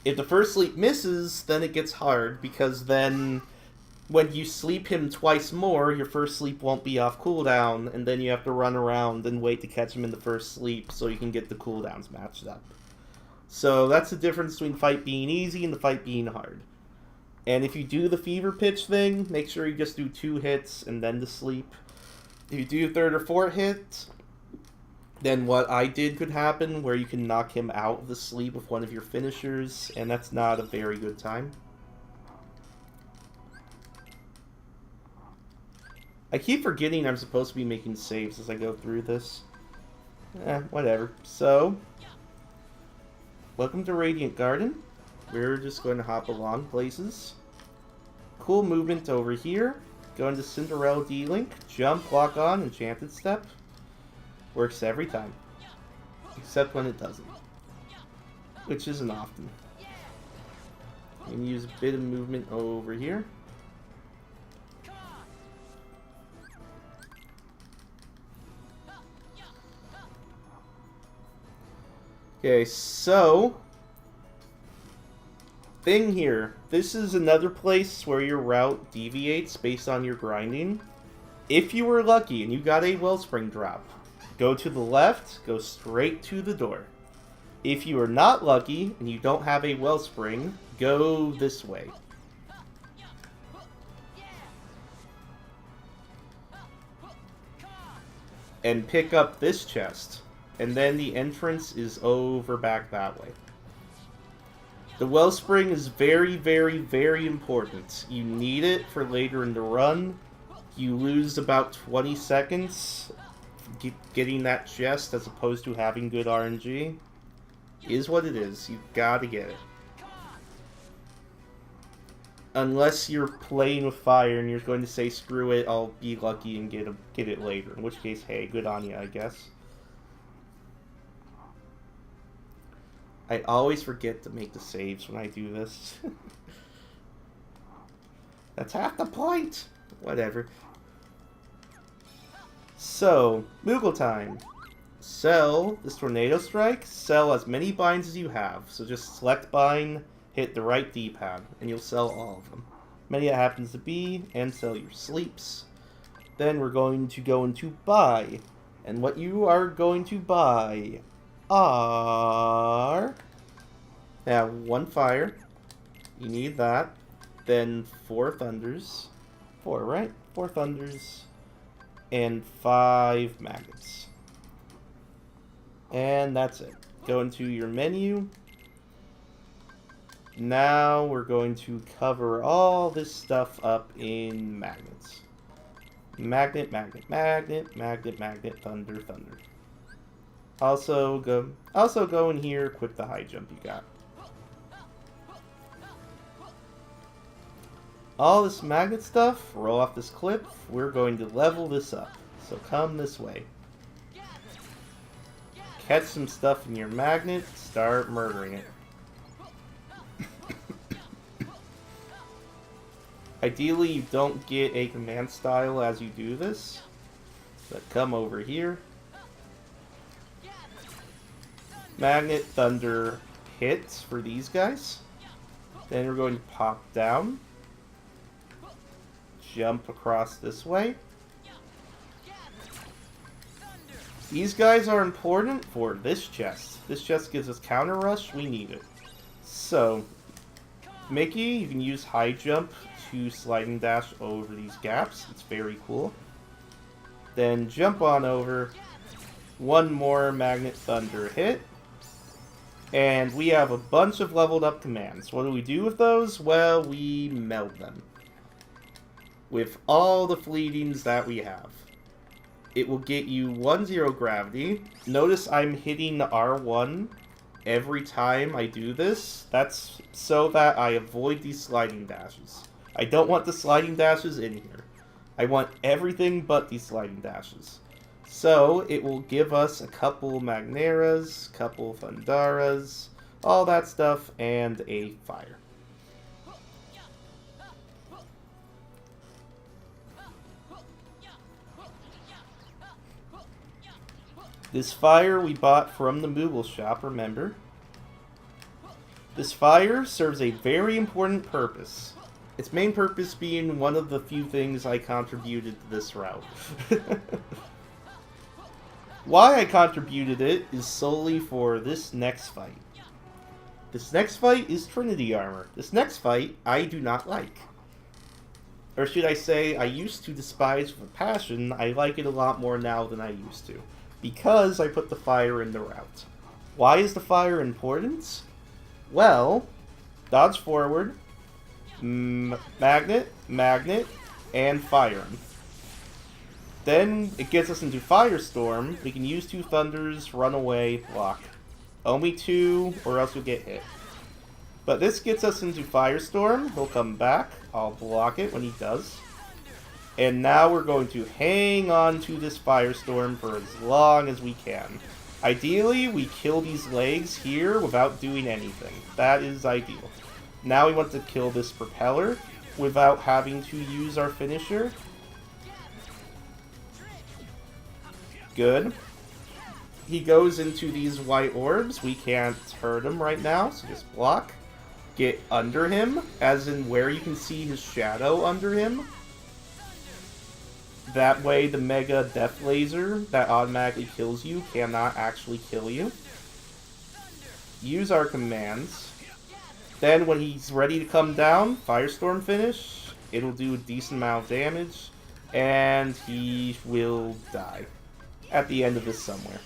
If the first sleep misses, then it gets hard, because then when you sleep him twice more, your first sleep won't be off cooldown, and then you have to run around and wait to catch him in the first sleep so you can get the cooldowns matched up. So that's the difference between fight being easy and the fight being hard. And if you do the fever pitch thing, make sure you just do 2 hits and then the sleep. If you do 3rd or 4th hit, then what I did could happen, where you can knock him out of the sleep with one of your finishers, and that's not a very good time. I keep forgetting I'm supposed to be making saves as I go through this. Whatever. So, welcome to Radiant Garden. we're just going to hop along places. Cool movement over here. Go into Cinderella D-Link, jump, lock on, Enchanted Step. Works every time. Except when it doesn't. Which isn't often. And use a bit of movement over here. Okay, so thing here. This is another place where your route deviates based on your grinding. If you were lucky and you got a Wellspring drop, go to the left, go straight to the door. If you are not lucky and you don't have a Wellspring, go this way. And pick up this chest. And then the entrance is over back that way. The Wellspring is very, very, very important. You need it for later in the run. You lose about 20 seconds getting that chest as opposed to having good RNG. Is what it is. You gotta get it. Unless you're playing with fire and you're going to say, screw it, I'll be lucky and get it later. In which case, hey, good on you, I guess. I always forget to make the saves when I do this. That's half the point! Whatever. So, Moogle time. Sell this Tornado Strike. Sell as many binds as you have. So just select bind, hit the right D-pad, and you'll sell all of them. Many it happens to be, and sell your sleeps. Then we're going to go into buy. And what you are going to buy are... Now, 1 fire. You need that. Then 4 thunders. 4, right? 4 thunders. And 5 magnets. And that's it. Go into your menu. Now we're going to cover all this stuff up in magnets. Magnet, magnet, magnet, magnet, magnet, thunder, thunder. Also go in here, equip the high jump you got. All this magnet stuff, roll off this clip, we're going to level this up. So come this way. Catch some stuff in your magnet, start murdering it. Ideally, you don't get a command style as you do this, but come over here. Magnet, thunder, hits for these guys. Then we're going to pop down. Jump across this way. These guys are important for this chest. This chest gives us counter rush, we need it. So, Mickey, you can use high jump to sliding dash over these gaps. It's very cool. Then jump on over. 1 more magnet thunder hit. And we have a bunch of leveled up commands. What do we do with those? Well, we meld them. With all the fleetings that we have. It will get you 1-0 gravity. Notice I'm hitting R1 every time I do this. That's so that I avoid these sliding dashes. I don't want the sliding dashes in here. I want everything but these sliding dashes. So it will give us a couple Magneras, couple Thundaras, all that stuff, and a fire. This fire we bought from the Moogle shop, remember? This fire serves a very important purpose. Its main purpose being one of the few things I contributed to this route. Why I contributed it is solely for this next fight. This next fight is Trinity Armor. This next fight I do not like. Or should I say, I used to despise with a passion. I like it a lot more now than I used to. Because I put the fire in the route. Why is the fire important? Well, dodge forward, magnet, magnet, and fire. Then it gets us into Firestorm. We can use 2 thunders, run away, block. Only 2, or else you'll get hit. But this gets us into Firestorm. He'll come back. I'll block it when he does. And now we're going to hang on to this Firestorm for as long as we can. Ideally, we kill these legs here without doing anything. That is ideal. Now we want to kill this propeller without having to use our finisher. Good. He goes into these white orbs. We can't hurt him right now, so just block. Get under him, as in where you can see his shadow under him. That way the Mega Death Laser that automatically kills you cannot actually kill you. Use our commands. Then when he's ready to come down, Firestorm finish. It'll do a decent amount of damage. And he will die at the end of this somewhere.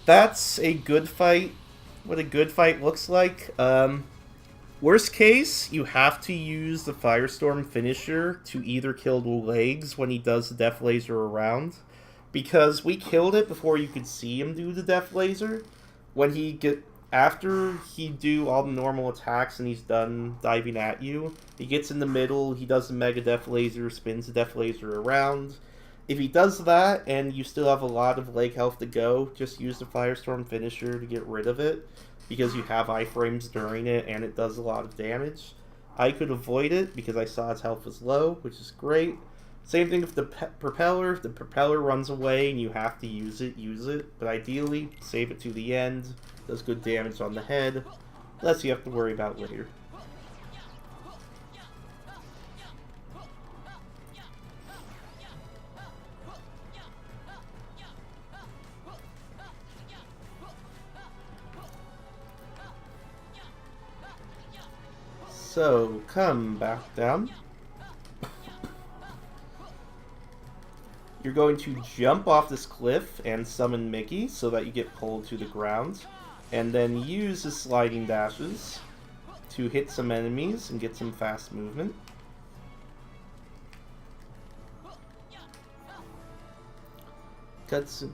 That's a good fight. What a good fight looks like. Worst case, you have to use the Firestorm finisher to either kill the legs when he does the Death Laser around. Because we killed it before you could see him do the Death Laser. After he do all the normal attacks and he's done diving at you, he gets in the middle, he does the Mega Death Laser, spins the Death Laser around. If he does that and you still have a lot of leg health to go, just use the Firestorm finisher to get rid of it. Because you have iframes during it and it does a lot of damage. I could avoid it because I saw its health was low, which is great. Same thing with the propeller. If the propeller runs away and you have to use it, use it. But ideally, save it to the end. Does good damage on the head. Less you have to worry about later. So, come back down. You're going to jump off this cliff and summon Mickey so that you get pulled to the ground. And then use the sliding dashes to hit some enemies and get some fast movement. Let's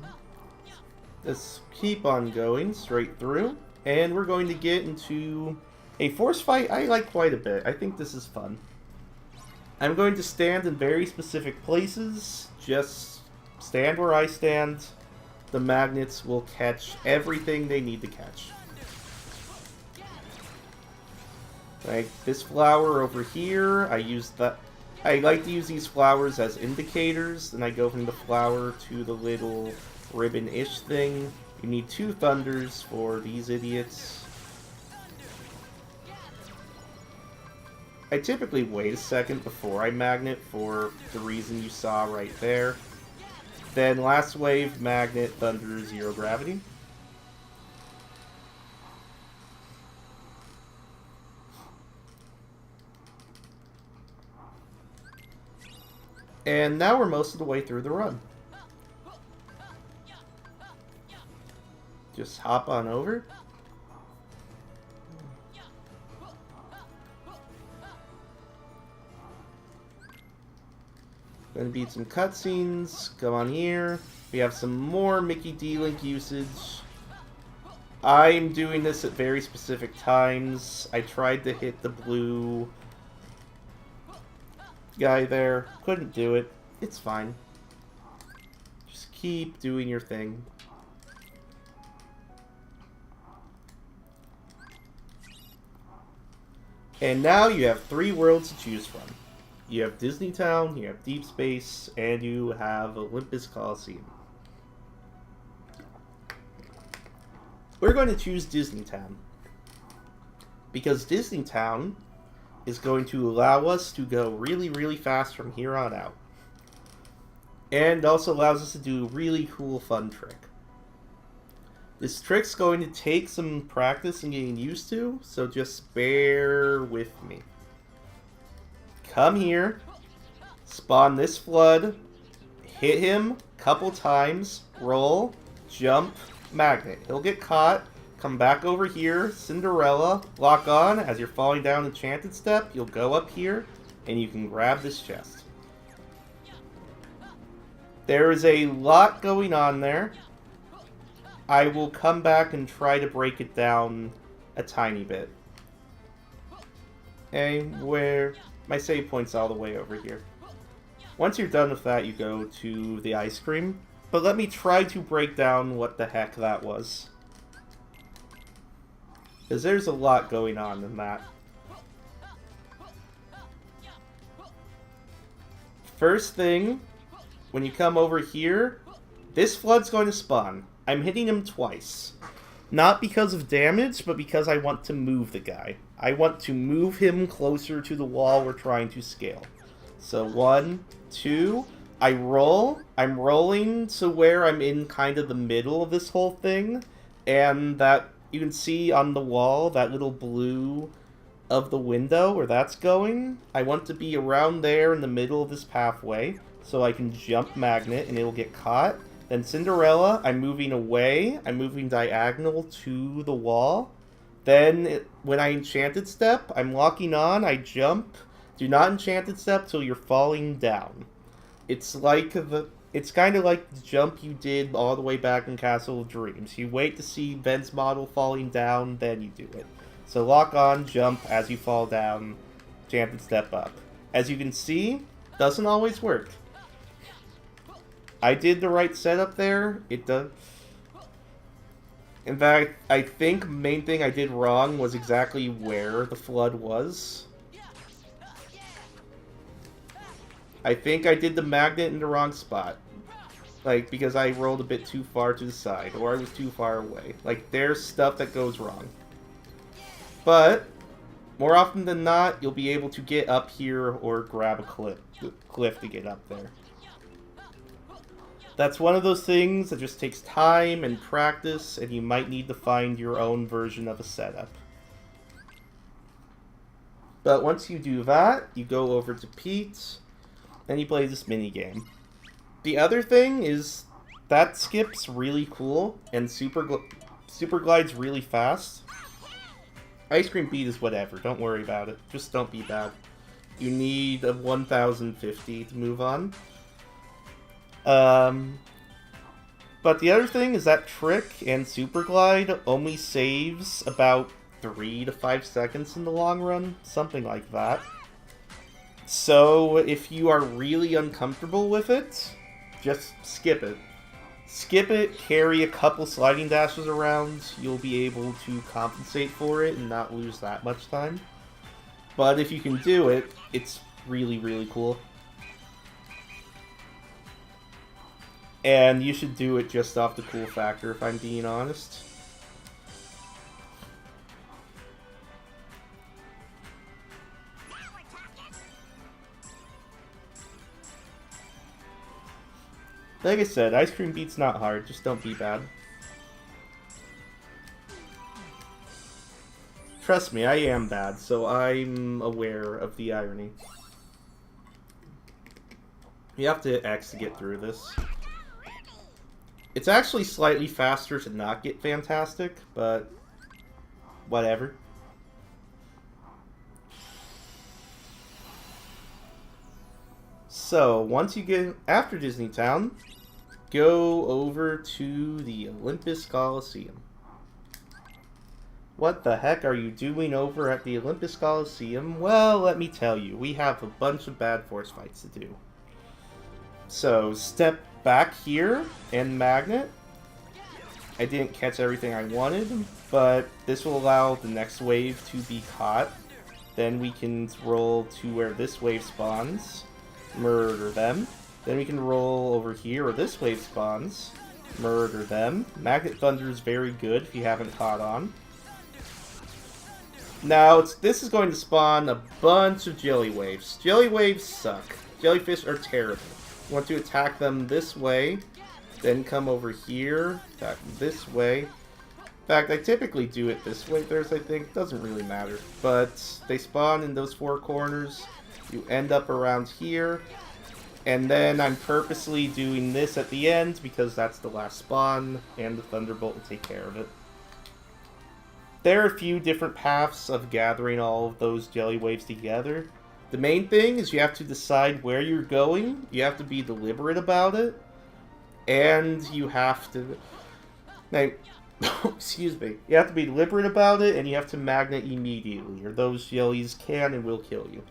keep on going straight through. And we're going to get into a force fight I like quite a bit. I think this is fun. I'm going to stand in very specific places. Just stand where I stand. The magnets will catch everything they need to catch. Like this flower over here, I like to use these flowers as indicators. Then I go from the flower to the little ribbon-ish thing. You need 2 thunders for these idiots. I typically wait a second before I magnet for the reason you saw right there. Then last wave, magnet, thunder, 0 gravity. And now we're most of the way through the run. Just hop on over. Gonna beat some cutscenes. Come on here. We have some more Mickey D-Link usage. I'm doing this at very specific times. I tried to hit the blue guy there. Couldn't do it. It's fine. Just keep doing your thing. And now you have 3 worlds to choose from. You have Disney Town, you have Deep Space, and you have Olympus Coliseum. We're going to choose Disney Town. Because Disney Town is going to allow us to go really, really fast from here on out. And also allows us to do a really cool, fun trick. This trick's going to take some practice and getting used to, so just bear with me. Come here, spawn this flood, hit him a couple times, roll, jump, magnet. He'll get caught, come back over here, Cinderella, lock on. As you're falling down Enchanted Step, you'll go up here, and you can grab this chest. There is a lot going on there. I will come back and try to break it down a tiny bit. Okay, where my save point's all the way over here. Once you're done with that, you go to the ice cream. But let me try to break down what the heck that was. Because there's a lot going on in that. First thing, when you come over here, this flood's going to spawn. I'm hitting him twice. Not because of damage, but because I want to move the guy. I want to move him closer to the wall we're trying to scale. So 1, 2, I roll. I'm rolling to where I'm in kind of the middle of this whole thing. And that, you can see on the wall, that little blue of the window where that's going. I want to be around there in the middle of this pathway so I can jump magnet and it'll get caught. Then Cinderella, I'm moving away. I'm moving diagonal to the wall. Then when I enchanted step, I'm locking on, I jump. Do not enchanted step till you're falling down. It's kind of like the jump you did all the way back in Castle of Dreams. You wait to see Ben's model falling down, then you do it. So lock on, jump as you fall down, enchanted step up. As you can see, doesn't always work. I did the right setup there. It does. In fact, I think main thing I did wrong was exactly where the flood was. I think I did the magnet in the wrong spot. Like, because I rolled a bit too far to the side, or I was too far away. Like, there's stuff that goes wrong. But, more often than not, you'll be able to get up here or grab a cliff to get up there. That's one of those things that just takes time and practice, and you might need to find your own version of a setup. But once you do that, you go over to Pete, and you play this minigame. The other thing is, that skip's really cool, and Super Glide's really fast. Ice Cream Beat is whatever, don't worry about it. Just don't be bad. You need a 1050 to move on. But the other thing is that Trick and Super Glide only saves about 3 to 5 seconds in the long run, something like that. So if you are really uncomfortable with it, just skip it. Skip it, carry a couple sliding dashes around, you'll be able to compensate for it and not lose that much time. But if you can do it, it's really, really cool. And you should do it just off the cool factor, if I'm being honest. Like I said, Ice Cream Beat's not hard, just don't be bad. Trust me, I am bad, so I'm aware of the irony. You have to hit X to get through this. It's actually slightly faster to not get Fantastic, but whatever. So, once you get after Disney Town, go over to the Olympus Coliseum. What the heck are you doing over at the Olympus Coliseum? Well, let me tell you, we have a bunch of bad force fights to do. So, step back here and magnet. I didn't catch everything I wanted, but this will allow the next wave to be caught. Then we can roll to where this wave spawns, murder them. Then we can roll over here where this wave spawns, murder them. Magnet Thunder is very good if you haven't caught on. Now, this is going to spawn a bunch of jelly waves. Jelly waves suck. Jellyfish are terrible. You want to attack them this way, then come over here, attack them this way. In fact, I typically do it this way, I think. Doesn't really matter. But they spawn in those 4 corners. You end up around here. And then I'm purposely doing this at the end because that's the last spawn, and the Thunderbolt will take care of it. There are a few different paths of gathering all of those jelly waves together. The main thing is you have to decide where you're going, you have to be deliberate about it, and you have to Now, excuse me, you have to be deliberate about it, and you have to magnet immediately, or those yellies can and will kill you.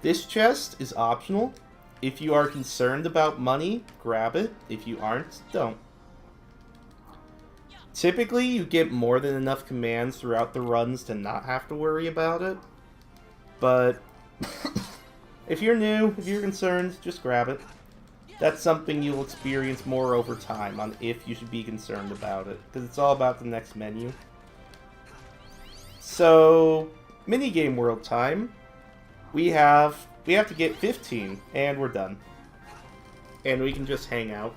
This chest is optional. If you are concerned about money, grab it. If you aren't, don't. Typically, you get more than enough commands throughout the runs to not have to worry about it. But if you're new, if you're concerned, just grab it. That's something you'll experience more over time on if you should be concerned about it, because it's all about the next menu. So, minigame world time. We have to get 15, and we're done. And we can just hang out.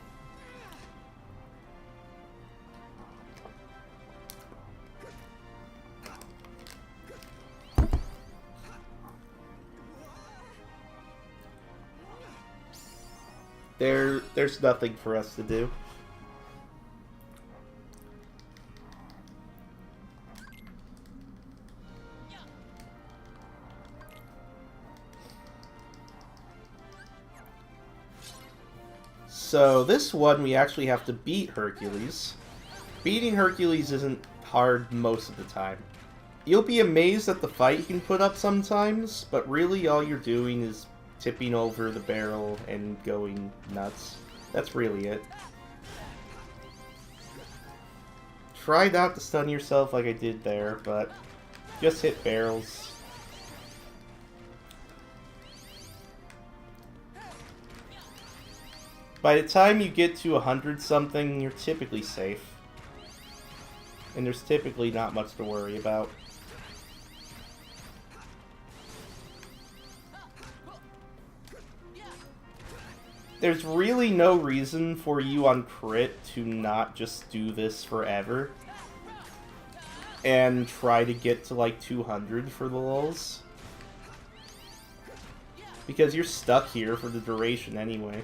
There's nothing for us to do. So this one we actually have to beat Hercules. Beating Hercules isn't hard most of the time. You'll be amazed at the fight you can put up sometimes, but really all you're doing is tipping over the barrel and going nuts. That's really it. Try not to stun yourself like I did there, but just hit barrels. By the time you get to 100 something, you're typically safe. And there's typically not much to worry about. There's really no reason for you on crit to not just do this forever and try to get to like 200 for the lulz. Because you're stuck here for the duration anyway.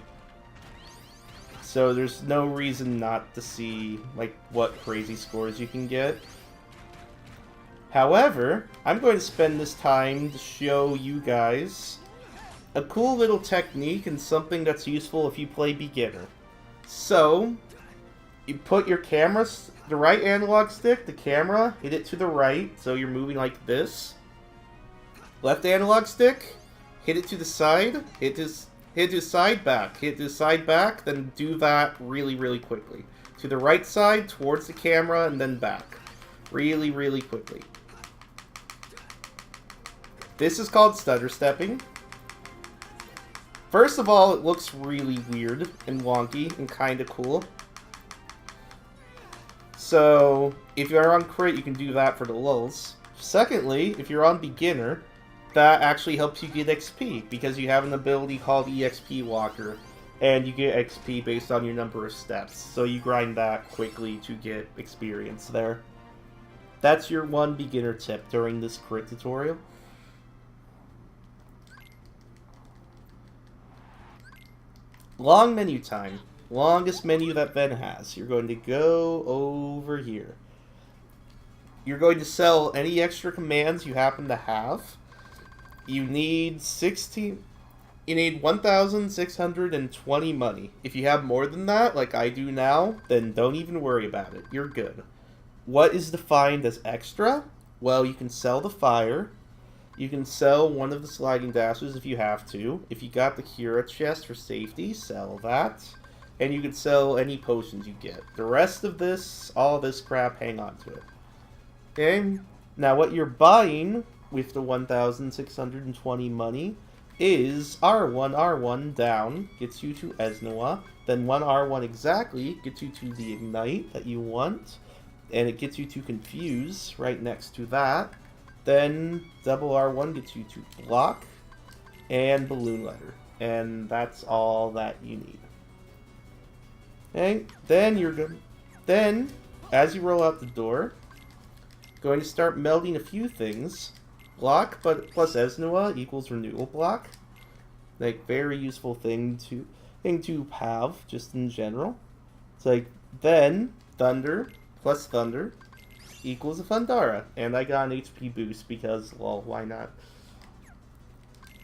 So there's no reason not to see like what crazy scores you can get. However, I'm going to spend this time to show you guys a cool little technique and something that's useful if you play beginner. So, you put your camera, the right analog stick, the camera, hit it to the right, so you're moving like this. Left analog stick, hit it to the side, hit to side back, hit to side back, then do that really, really quickly. To the right side, towards the camera, and then back. Really, really quickly. This is called stutter stepping. First of all, it looks really weird and wonky and kind of cool. So, if you're on crit, you can do that for the lulz. Secondly, if you're on beginner, that actually helps you get XP, because you have an ability called EXP Walker, and you get XP based on your number of steps. So you grind that quickly to get experience there. That's your one beginner tip during this crit tutorial. Long menu time. Longest menu that Ven has. You're going to go over here. You're going to sell any extra commands you happen to have. You need 1,620 money. If you have more than that, like I do now, then don't even worry about it. You're good. What is defined as extra? Well, you can sell the fire. You can sell one of the sliding dashes if you have to. If you got the Cura chest for safety, sell that. And you can sell any potions you get. The rest of this, all this crap, hang on to it. Okay? Now what you're buying with the 1,620 money is R1 down, gets you to Esnoa. Then 1 R1 exactly gets you to the Ignite that you want. And it gets you to Confuse right next to that. Then double R1 gets you to Block and Balloon Letter. And that's all that you need. Okay, then you're good. Then, as you roll out the door, going to start melding a few things. Block but plus Esnoa equals Renewal Block. Like, very useful thing to have, just in general. It's like, then, Thunder plus Thunder equals a Thundara. And I got an HP boost because, well, why not?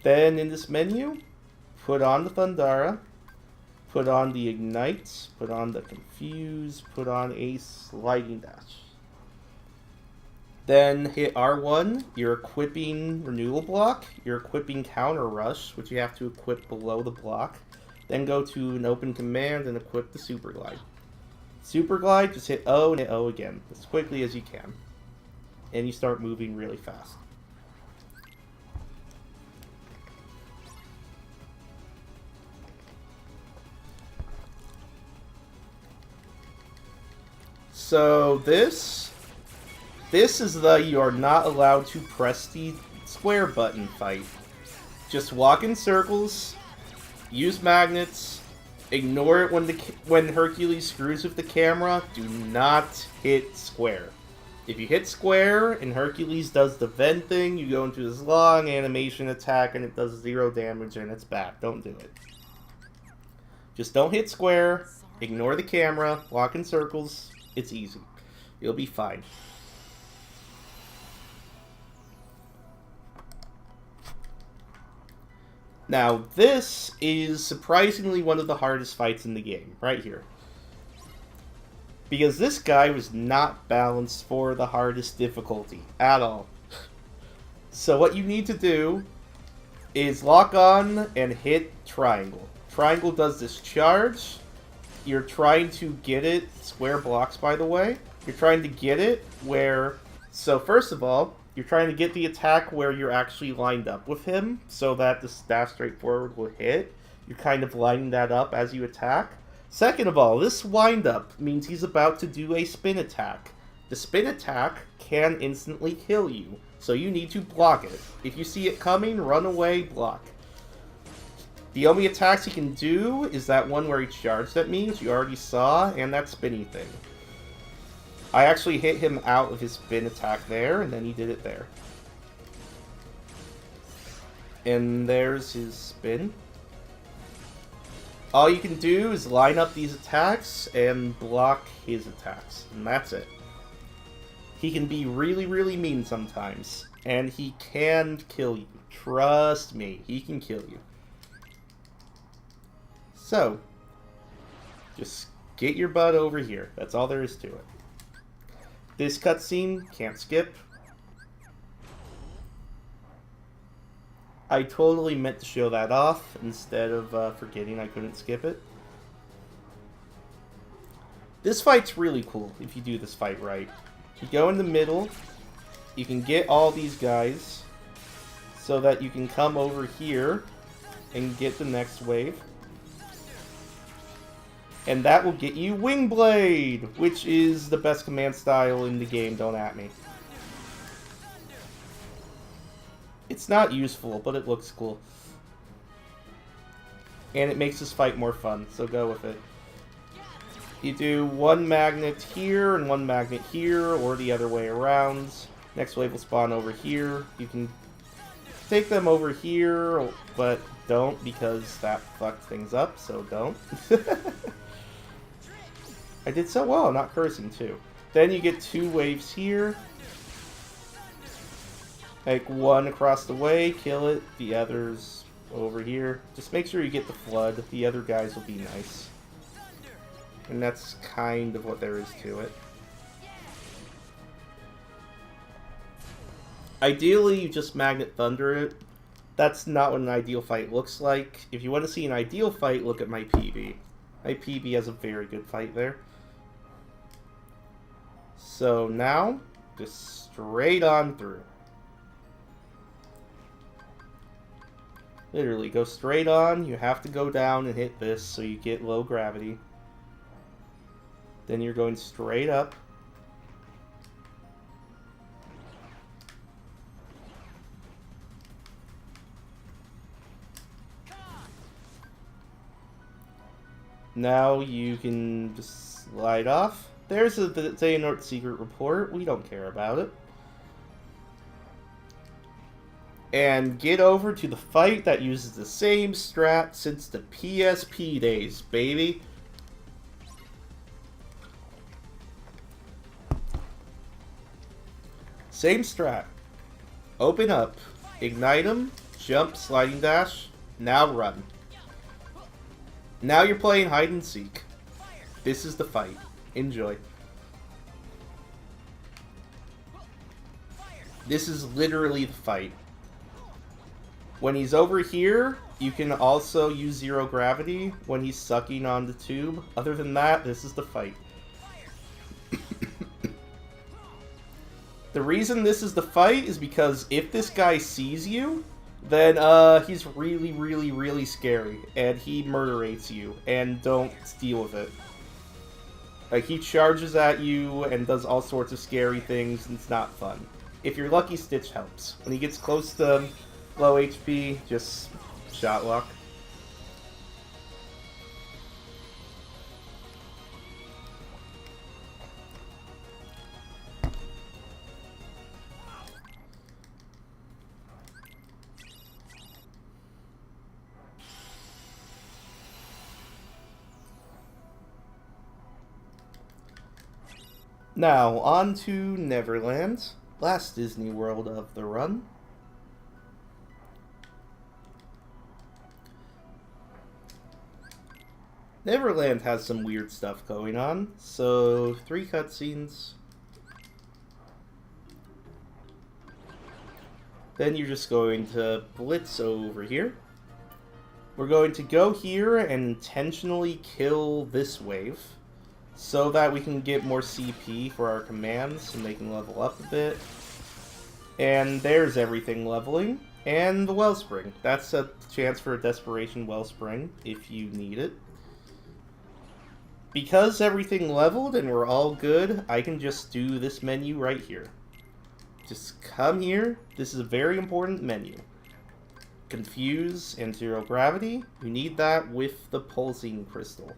Then, in this menu, put on the Thundara. Put on the Ignite, put on the Confuse, put on a Sliding Dash. Then hit R1, you're equipping Renewal Block, you're equipping Counter Rush, which you have to equip below the block. Then go to an open command and equip the Super Glide. Super Glide, just hit O and hit O again, as quickly as you can. And you start moving really fast. So this is the you are not allowed to press the square button fight. Just walk in circles, use magnets, ignore it when Hercules screws with the camera. Do not hit square. If you hit square and Hercules does the vent thing, you go into this long animation attack and it does 0 damage and it's bad. Don't do it. Just don't hit square, ignore the camera, walk in circles. It's easy. You'll be fine. Now, this is surprisingly one of the hardest fights in the game, right here. Because this guy was not balanced for the hardest difficulty at all. So what you need to do is lock on and hit triangle. Triangle does this charge. You're trying to get it, square blocks by the way, you're trying to get it where, so first of all, you're trying to get the attack where you're actually lined up with him, so that the dash straight forward will hit. You're kind of lining that up as you attack. Second of all, this wind up means he's about to do a spin attack. The spin attack can instantly kill you, so you need to block it. If you see it coming, run away, block. The only attacks he can do is that one where he charged at me, which you already saw, and that spinny thing. I actually hit him out of his spin attack there, and then he did it there. And there's his spin. All you can do is line up these attacks and block his attacks, and that's it. He can be really, really mean sometimes, and he can kill you. Trust me, he can kill you. So, just get your butt over here. That's all there is to it. This cutscene, can't skip. I totally meant to show that off instead of forgetting I couldn't skip it. This fight's really cool if you do this fight right. You go in the middle, you can get all these guys so that you can come over here and get the next wave. And that will get you Wing Blade, which is the best command style in the game, don't at me. It's not useful, but it looks cool. And it makes this fight more fun, so go with it. You do one magnet here and one magnet here, or the other way around. Next wave will spawn over here. You can take them over here, but don't, because that fucked things up, so don't. I did so well, not cursing too. Then you get 2 waves here. Like one across the way, kill it. The others over here. Just make sure you get the flood. The other guys will be nice. And that's kind of what there is to it. Ideally, you just Magnet Thunder it. That's not what an ideal fight looks like. If you want to see an ideal fight, look at my PB. My PB has a very good fight there. So now, just straight on through. Literally, go straight on. You have to go down and hit this so you get low gravity. Then you're going straight up. Now you can just slide off. There's the Xehanort secret report. We don't care about it. And get over to the fight that uses the same strat since the PSP days, baby. Same strat. Open up. Ignite him. Jump. Sliding dash. Now run. Now you're playing hide and seek. This is the fight. Enjoy. This is literally the fight. When he's over here, you can also use zero gravity when he's sucking on the tube. Other than that, this is the fight. The reason this is the fight is because if this guy sees you, then he's really, really, really scary, and he murderates you, and don't deal with it. Like, he charges at you and does all sorts of scary things, and it's not fun. If you're lucky, Stitch helps. When he gets close to low HP, just shot luck. Now, on to Neverland, last Disney World of the run. Neverland has some weird stuff going on, so 3 cutscenes. Then you're just going to blitz over here. We're going to go here and intentionally kill this wave, so that we can get more CP for our commands and they can level up a bit. And there's everything leveling. And the Wellspring. That's a chance for a Desperation Wellspring if you need it. Because everything leveled and we're all good, I can just do this menu right here. Just come here. This is a very important menu. Confuse and zero gravity. You need that with the pulsing crystal.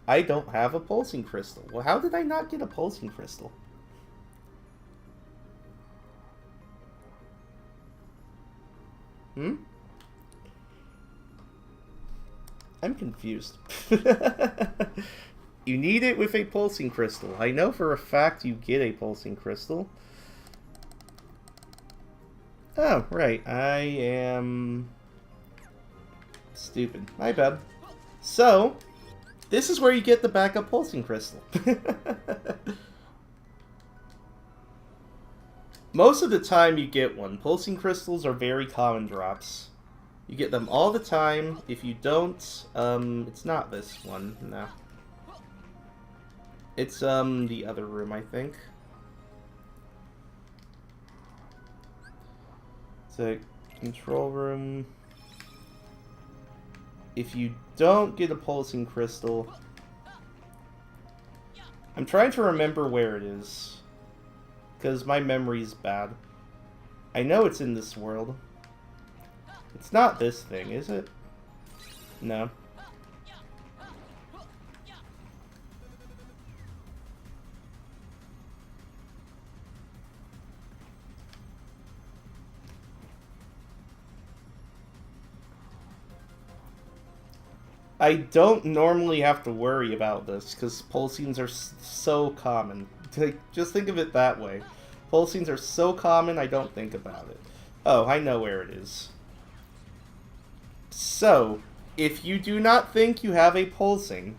I don't have a pulsing crystal. Well, how did I not get a pulsing crystal? I'm confused. You need it with a pulsing crystal. I know for a fact you get a pulsing crystal. Oh, right. I am stupid. My bad. So, this is where you get the backup pulsing crystal. Most of the time you get one. Pulsing crystals are very common drops. You get them all the time. If you don't, it's not this one, no. It's, the other room, I think. It's a control room. If you don't get a pulsing crystal... I'm trying to remember where it is, because my memory's bad. I know it's in this world. It's not this thing, is it? No. I don't normally have to worry about this, because pulsings are so common. Just think of it that way. Pulsings are so common, I don't think about it. Oh, I know where it is. So, if you do not think you have a pulsing,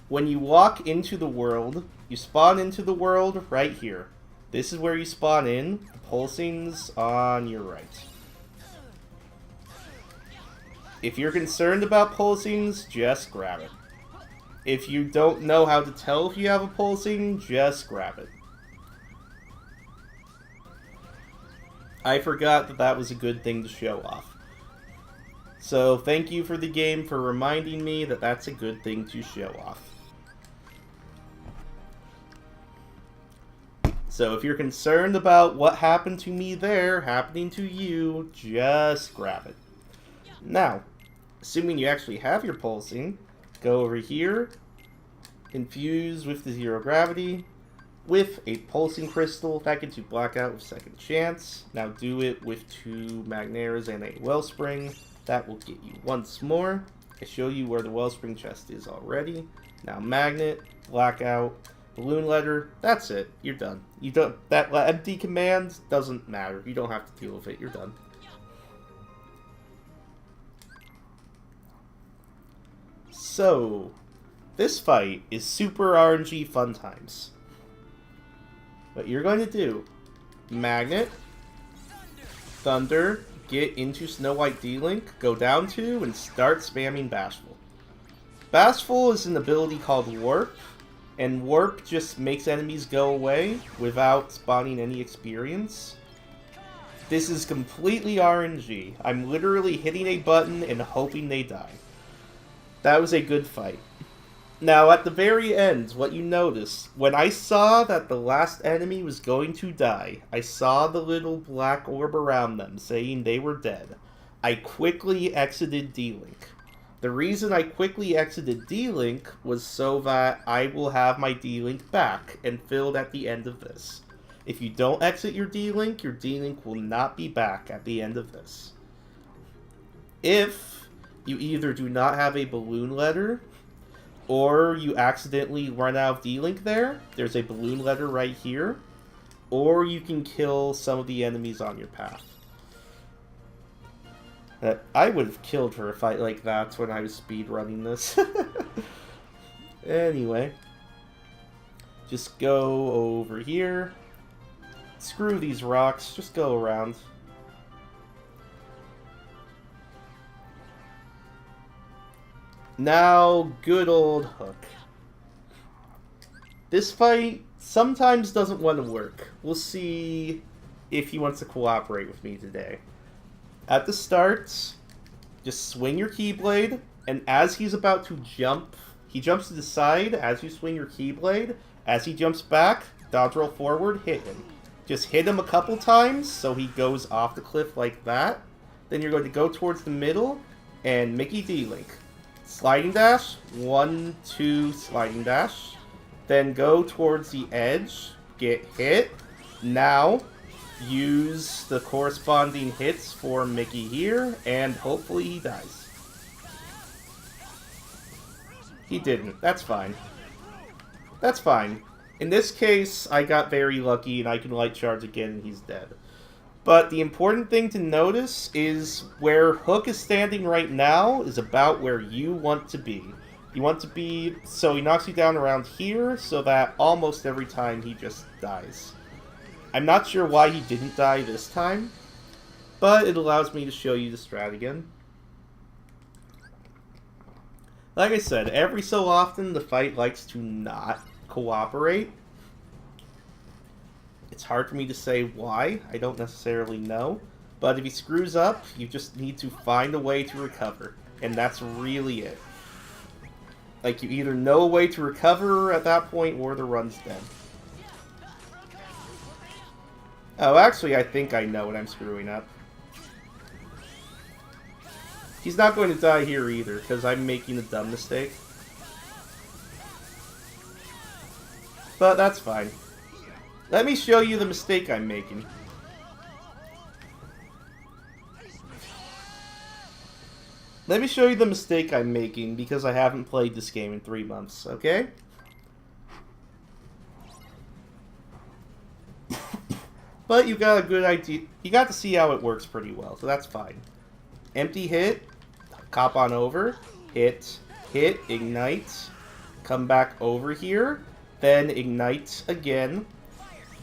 when you walk into the world, you spawn into the world right here. This is where you spawn in. The pulsing's on your right. If you're concerned about pulsings, just grab it. If you don't know how to tell if you have a pulsing, just grab it. I forgot that that was a good thing to show off. So thank you for the game for reminding me that that's a good thing to show off. So if you're concerned about what happened to me there happening to you, just grab it. Now, assuming you actually have your pulsing, go over here, infuse with the zero gravity, with a pulsing crystal, that gets you blackout with second chance. Now do it with 2 Magnaras and a Wellspring, that will get you once more. I show you where the Wellspring chest is already. Now Magnet, blackout, balloon letter, that's it, you're done. You don't, that empty command doesn't matter, you don't have to deal with it, you're done. So, this fight is super RNG fun times. What you're going to do, Magnet, Thunder, get into Snow White D-Link, go down to, and start spamming Bashful. Bashful is an ability called Warp, and Warp just makes enemies go away without spawning any experience. This is completely RNG. I'm literally hitting a button and hoping they die. That was a good fight. Now, at the very end, what you notice, when I saw that the last enemy was going to die, I saw the little black orb around them saying they were dead. I quickly exited D-Link. The reason I quickly exited D-Link was so that I will have my D-Link back and filled at the end of this. If you don't exit your D-Link will not be back at the end of this. If you either do not have a balloon letter, or you accidentally run out of D-Link there's a balloon letter right here, or you can kill some of the enemies on your path. I would have killed for a fight like that when I was speedrunning this. Anyway, just go over here. Screw these rocks, just go around. Now, good old Hook. This fight sometimes doesn't want to work. We'll see if he wants to cooperate with me today. At the start, just swing your Keyblade, and as he's about to jump, he jumps to the side as you swing your Keyblade. As he jumps back, dodge roll forward, hit him. Just hit him a couple times so he goes off the cliff like that. Then you're going to go towards the middle and Mickey D-Link. Sliding dash, 1, 2, sliding dash. Then go towards the edge, get hit. Now, use the corresponding hits for Mickey here, and hopefully he dies. He didn't. That's fine. That's fine. In this case, I got very lucky and I can light charge again and he's dead. But the important thing to notice is where Hook is standing right now is about where you want to be. You want to be, so he knocks you down around here so that almost every time he just dies. I'm not sure why he didn't die this time, but it allows me to show you the strat again. Like I said, every so often the fight likes to not cooperate. It's hard for me to say why, I don't necessarily know. But if he screws up, you just need to find a way to recover. And that's really it. Like, you either know a way to recover at that point, or the run's dead. Oh, actually, I think I know what I'm screwing up. He's not going to die here either, because I'm making a dumb mistake. But that's fine. Let me show you the mistake I'm making. Let me show you the mistake I'm making because I haven't played this game in 3 months, okay? But you got a good idea. You got to see how it works pretty well, so that's fine. Empty hit, cop on over, hit, ignite, come back over here, then ignite again.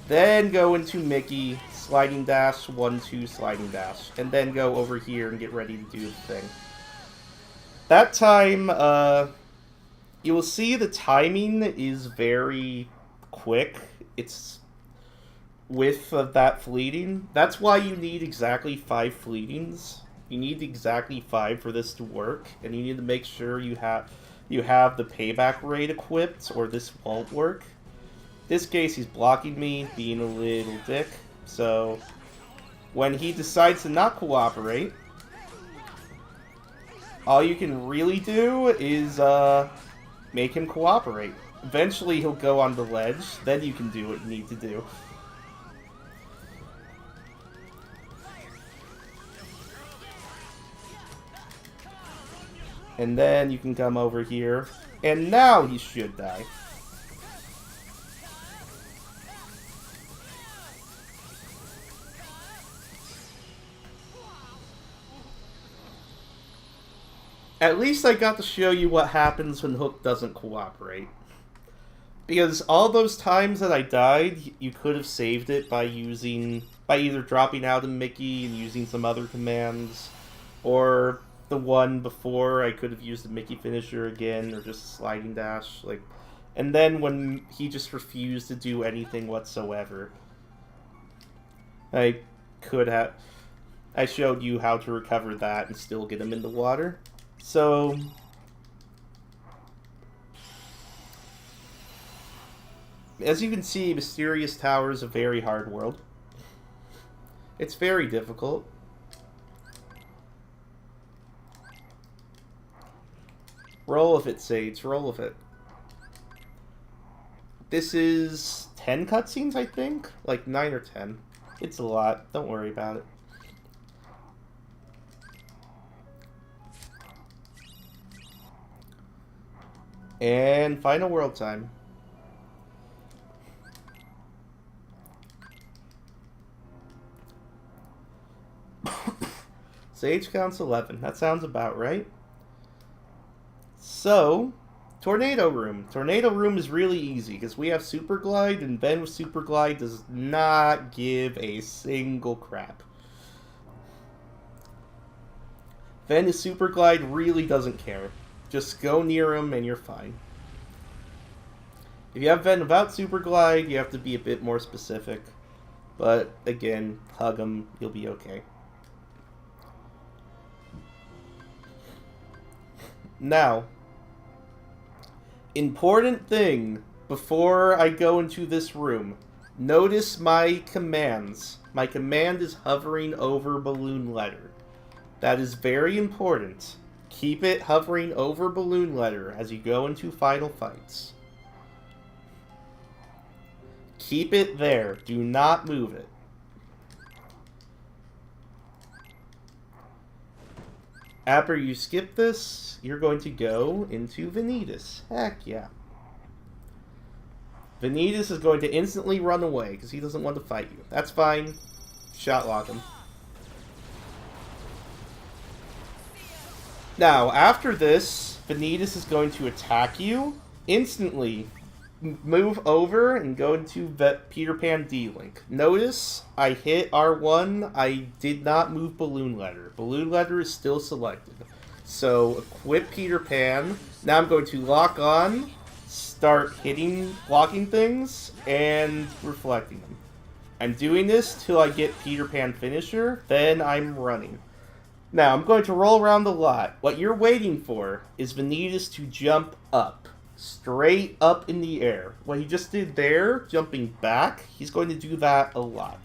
Then go into Mickey, sliding dash, 1, 2, sliding dash. And then go over here and get ready to do the thing. That time, you will see the timing is very quick. It's with that fleeting. That's why you need exactly 5 fleetings. You need exactly 5 for this to work. And you need to make sure you have the payback rate equipped or this won't work. This case, he's blocking me, being a little dick. So, when he decides to not cooperate, all you can really do is make him cooperate. Eventually, he'll go on the ledge. Then you can do what you need to do. And then you can come over here. And now he should die. At least I got to show you what happens when Hook doesn't cooperate. Because all those times that I died, you could have saved it by either dropping out of Mickey and using some other commands, or the one before I could have used the Mickey finisher again, or just sliding dash, like, and then when he just refused to do anything whatsoever, I showed you how to recover that and still get him in the water. So, as you can see, Mysterious Tower is a very hard world. It's very difficult. Roll with it, Sage. Roll with it. This is 10 cutscenes, I think? Like 9 or 10. It's a lot. Don't worry about it. And final world time. Sage counts 11. That sounds about right. So, Tornado Room. Tornado Room is really easy because we have Super Glide, and Ben with Super Glide does not give a single crap. Ventus Super Glide really doesn't care. Just go near him and you're fine. If you have Ven without Super Glide, you have to be a bit more specific. But, again, hug him, you'll be okay. Now, important thing before I go into this room. Notice my commands. My command is hovering over Balloon Letter. That is very important. Keep it hovering over Balloon Letter as you go into final fights. Keep it there. Do not move it. After you skip this, you're going to go into Vanitas. Heck yeah. Vanitas is going to instantly run away because he doesn't want to fight you. That's fine. Shot lock him. Now, after this, Vanitas is going to attack you. Instantly, move over and go into Peter Pan D-Link. Notice, I hit R1, I did not move Balloon Letter. Balloon Letter is still selected. So, equip Peter Pan. Now I'm going to lock on, start blocking things, and reflecting them. I'm doing this till I get Peter Pan finisher, then I'm running. Now, I'm going to roll around the lot. What you're waiting for is Vanitas to jump up. Straight up in the air. What he just did there, jumping back, he's going to do that a lot.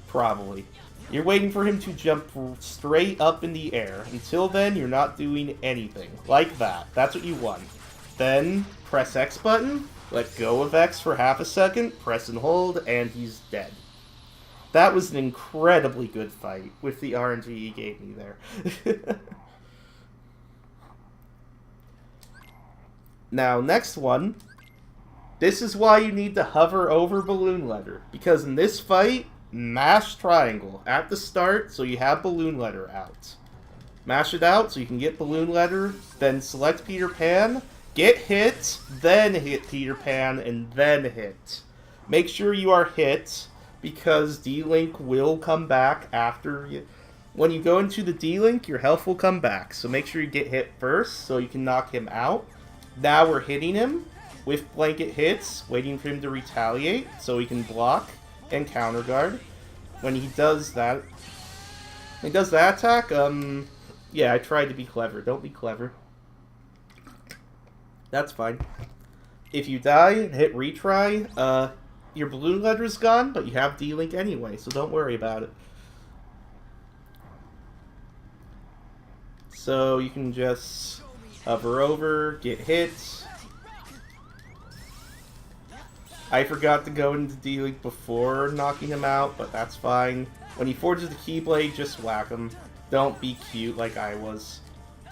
Probably. You're waiting for him to jump straight up in the air. Until then, you're not doing anything. Like that. That's what you want. Then, press X button, let go of X for half a second, press and hold, and he's dead. That was an incredibly good fight with the RNG he gave me there. Now, next one. This is why you need to hover over Balloon Letter. Because in this fight, mash triangle at the start so you have Balloon Letter out. Mash it out so you can get Balloon Letter, then select Peter Pan, get hit, then hit Peter Pan, and then hit. Make sure you are hit, because D-Link will come back after you. When you go into the D-Link, your health will come back. So make sure you get hit first so you can knock him out. Now we're hitting him with blanket hits, waiting for him to retaliate so he can block and counter guard. When he does that, attack, yeah, I tried to be clever. Don't be clever. That's fine. If you die and hit retry, your Balloon Letter is gone, but you have D-Link anyway, so don't worry about it. So you can just hover over, get hit. I forgot to go into D-Link before knocking him out, but that's fine. When he forges the Keyblade, just whack him. Don't be cute like I was.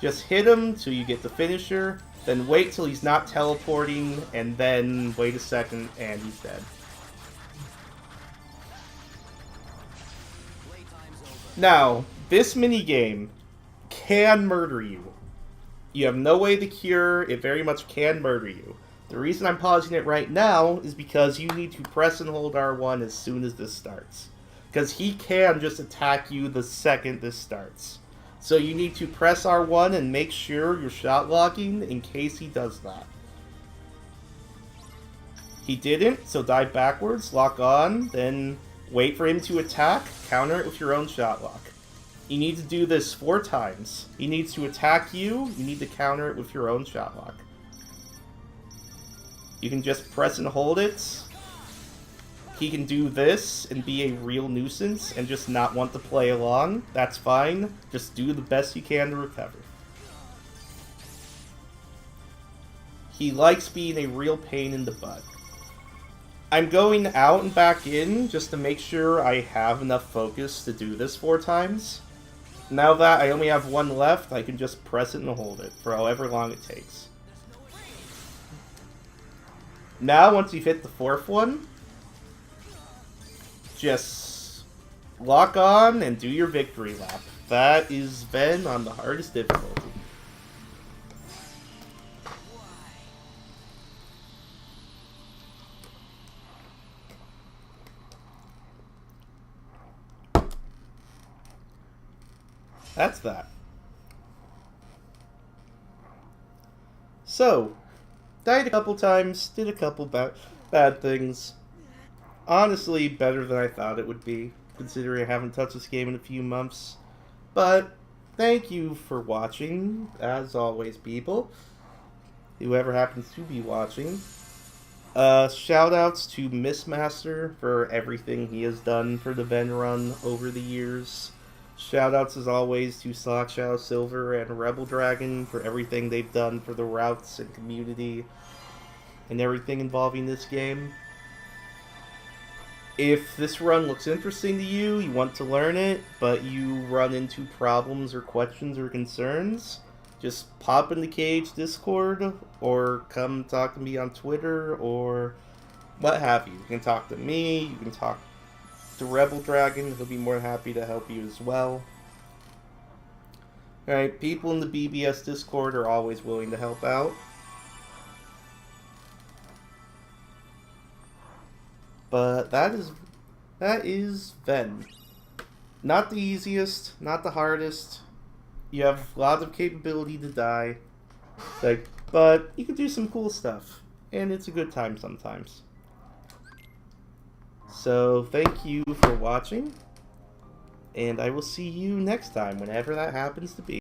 Just hit him till you get the finisher, then wait till he's not teleporting, and then wait a second, and he's dead. Now, this minigame can murder you. You have no way to cure, it very much can murder you. The reason I'm pausing it right now is because you need to press and hold R1 as soon as this starts. Because he can just attack you the second this starts. So you need to press R1 and make sure you're shot locking in case he does that. He didn't, so dive backwards, lock on, then wait for him to attack, counter it with your own shot lock. You need to do this 4 times. He needs to attack you, you need to counter it with your own shot lock. You can just press and hold it. He can do this and be a real nuisance and just not want to play along. That's fine. Just do the best you can to recover. He likes being a real pain in the butt. I'm going out and back in just to make sure I have enough focus to do this 4 times. Now that I only have 1 left, I can just press it and hold it for however long it takes. Now, once you've hit the 4th one, just lock on and do your victory lap. That is Ven on the hardest difficulty. That's that. So, died a couple times, did a couple bad things. Honestly, better than I thought it would be, considering I haven't touched this game in a few months. But, thank you for watching, as always, people. Whoever happens to be watching. Shoutouts to Missmaster for everything he has done for the Ven run over the years. Shoutouts, as always, to Slack Shadow Silver and Rebel Dragon for everything they've done for the routes and community and everything involving this game. If this run looks interesting to you, you want to learn it, but you run into problems or questions or concerns, just pop in the Cage Discord or come talk to me on Twitter or what have you. You can talk to me, you can talk to Rebel Dragon, he'll be more than happy to help you as well. Alright, people in the BBS Discord are always willing to help out. But that is Ven. Not the easiest, not the hardest. You have lots of capability to die. But you can do some cool stuff. And it's a good time sometimes. So, thank you for watching, and I will see you next time, whenever that happens to be.